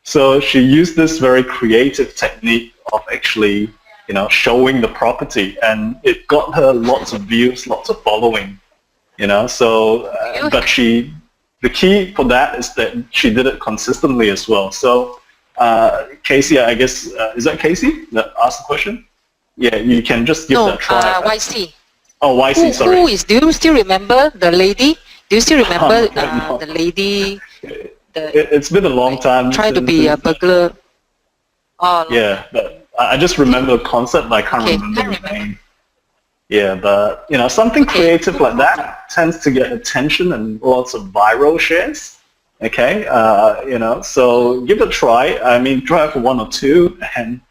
So she used this very creative technique of actually, showing the property, and it got her lots of views, lots of following, So, but the key for that is that she did it consistently as well. So, Casey, I guess, is that Casey that asked the question? Yeah, you can just give that a try. YC. Oh, YC, sorry. Do you still remember the lady? Do you still remember No. the lady? It's been a long time. Tried to be a burglar. Oh, Yeah, but I just remember the concept, but I can't okay. remember I the remember. name. Yeah, but something Okay. creative like that tends to get attention and lots of viral shares. Okay, so give it a try. I mean, try it for one or two, and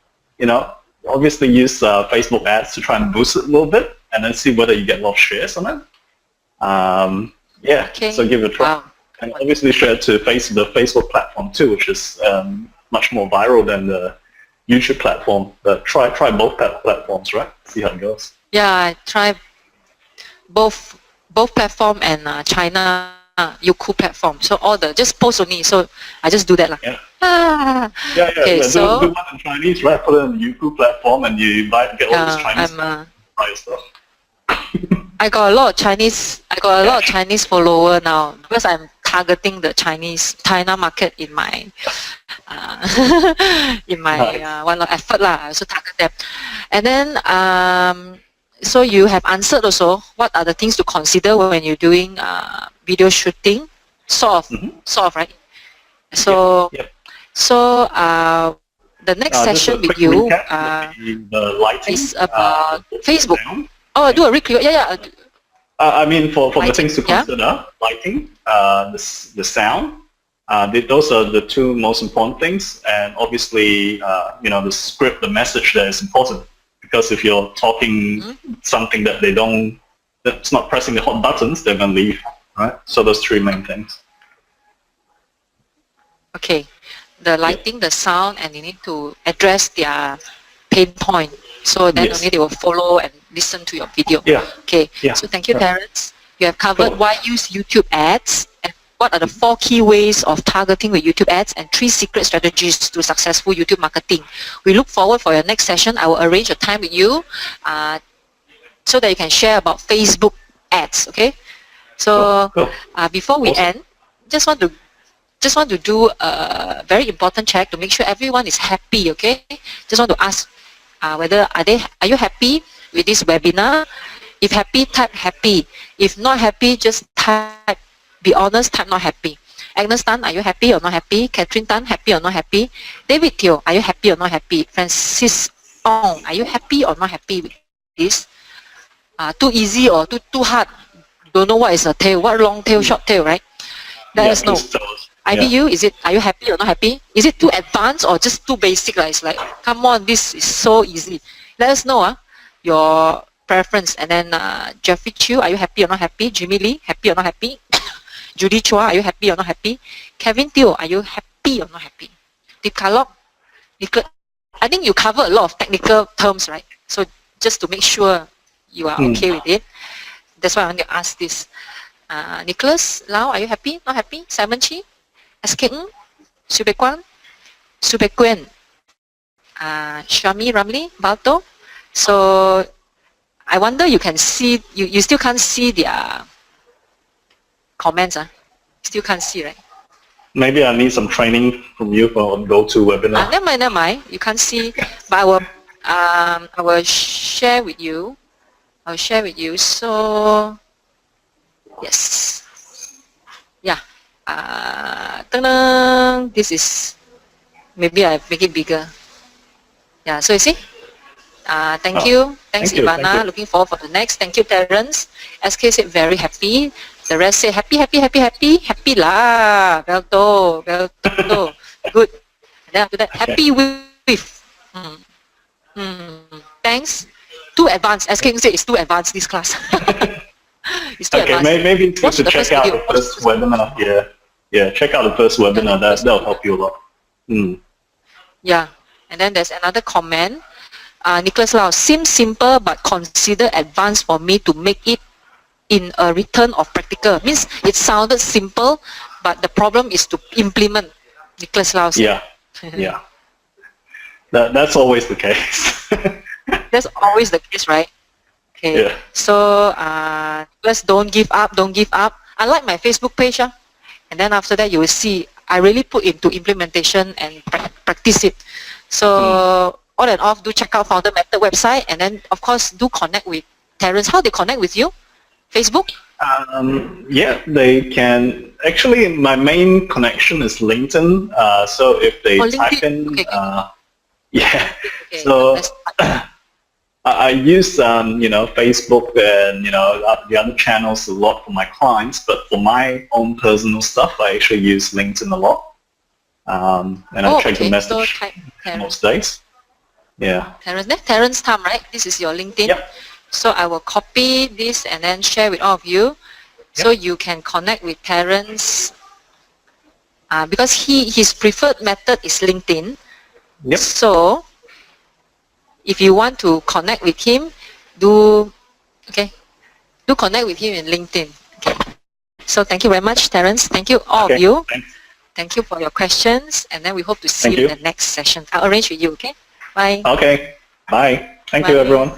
obviously use Facebook ads to try and boost it a little bit, and then see whether you get a lot of shares on it. Yeah, Okay. so give it a try. Wow. And obviously share it to the Facebook platform too, which is much more viral than the YouTube platform. But try both platforms, right? See how it goes. Yeah, I tried both platform and China Youbtube platform. So all the just post only. So I just do that lah. Yeah. Ah. Okay, Do so one in Chinese, right? Put it on the YouTube platform, and you get all this Chinese stuff. I got a lot of Chinese. I got a lot of Chinese follower now because I'm targeting the China market in my one of effort lah. I also target them, and then so you have answered also. What are the things to consider when you're doing video shooting? Sort of, right? So so the next session with you the lighting, is about Facebook. Sound. Oh, do a recreate. Yeah. I mean, for the things to yeah. consider, lighting, the sound, those are the two most important things, and obviously, the script, the message there is important, because if you're talking something that that's not pressing the hot buttons, they're going to leave, right? So those three main things. Okay, the lighting, the sound, and you need to address their pain point. So then only they will follow and listen to your video. Yeah. Okay. Yeah. So thank you, Terence. You have covered why use YouTube ads and what are the 4 key ways of targeting with YouTube ads and 3 secret strategies to successful YouTube marketing. We look forward for your next session. I will arrange a time with you so that you can share about Facebook ads. Okay. So before we end, just want to do a very important check to make sure everyone is happy. Okay. Just want to ask whether are you happy with this webinar? If happy, type happy. If not happy, just type, be honest, type not happy. Agnes Tan, are you happy or not happy? Catherine Tan, happy or not happy? David Teo, are you happy or not happy? Francis Ong, are you happy or not happy with this? Too easy or too hard? Don't know what is a tail, what long tail, short tail, right? Let us know. IBU, are you happy or not happy? Is it too advanced or just too basic? It's like, come on, this is so easy. Let us know your preference. And then Jeffrey Chiu, are you happy or not happy? Jimmy Lee, happy or not happy? Judy Chua, are you happy or not happy? Kevin Teo, are you happy or not happy? Deep Kalok, I think you cover a lot of technical terms, right? So just to make sure you are okay with it. That's why I want to ask this. Nicholas Lau, are you happy? Not happy? Simon Chi? SK Ng, Subekwan, Shami Ramli, Balto. So I wonder you can see, you still can't see their comments. Still can't see, right? Maybe I need some training from you for GoToWebinar. Never mind. You can't see, but I will share with you. So yes, yeah. This is, maybe I make it bigger. Yeah, so you see, thank you. Thanks, Ivana. Thank you. Looking forward for the next. Thank you, Terence. SK said very happy. The rest say happy lah. Belto. Good. And then after that, happy with. Thanks. Too advanced. SK said it's too advanced, this class. It's too advanced. Maybe to check out the first webinar. Yeah, check out the first webinar. That'll help you a lot. Yeah, and then there's another comment. Nicholas Lau, seems simple but consider advanced for me to make it in a return of practical. Means it sounded simple, but the problem is to implement. Nicholas Lau said. Yeah. That's always the case. That's always the case, right? Okay. Yeah. So let's don't give up. I like my Facebook page, and then after that you will see I really put into implementation and practice it. So on and off, do check out Founder Method website, and then of course do connect with Terence. How they connect with you? Facebook? Yeah, they can. Actually, my main connection is LinkedIn. So if they type LinkedIn. in, Okay. yeah. Okay. So Let's I use Facebook and the other channels a lot for my clients, but for my own personal stuff, I actually use LinkedIn a lot. And I check the So message type Terence. most days. Yeah. Terence Tam, right? This is your LinkedIn. Yep. So I will copy this and then share with all of you. So you can connect with Terence because his preferred method is LinkedIn. Yep. So if you want to connect with him, do connect with him in LinkedIn. Okay. So thank you very much, Terence. Thank you all of you. Thanks. Thank you for your questions, and then we hope to see Thank you you. in the next session. I'll arrange with you. Okay. Bye. Okay. Bye. Thank Bye. you, everyone.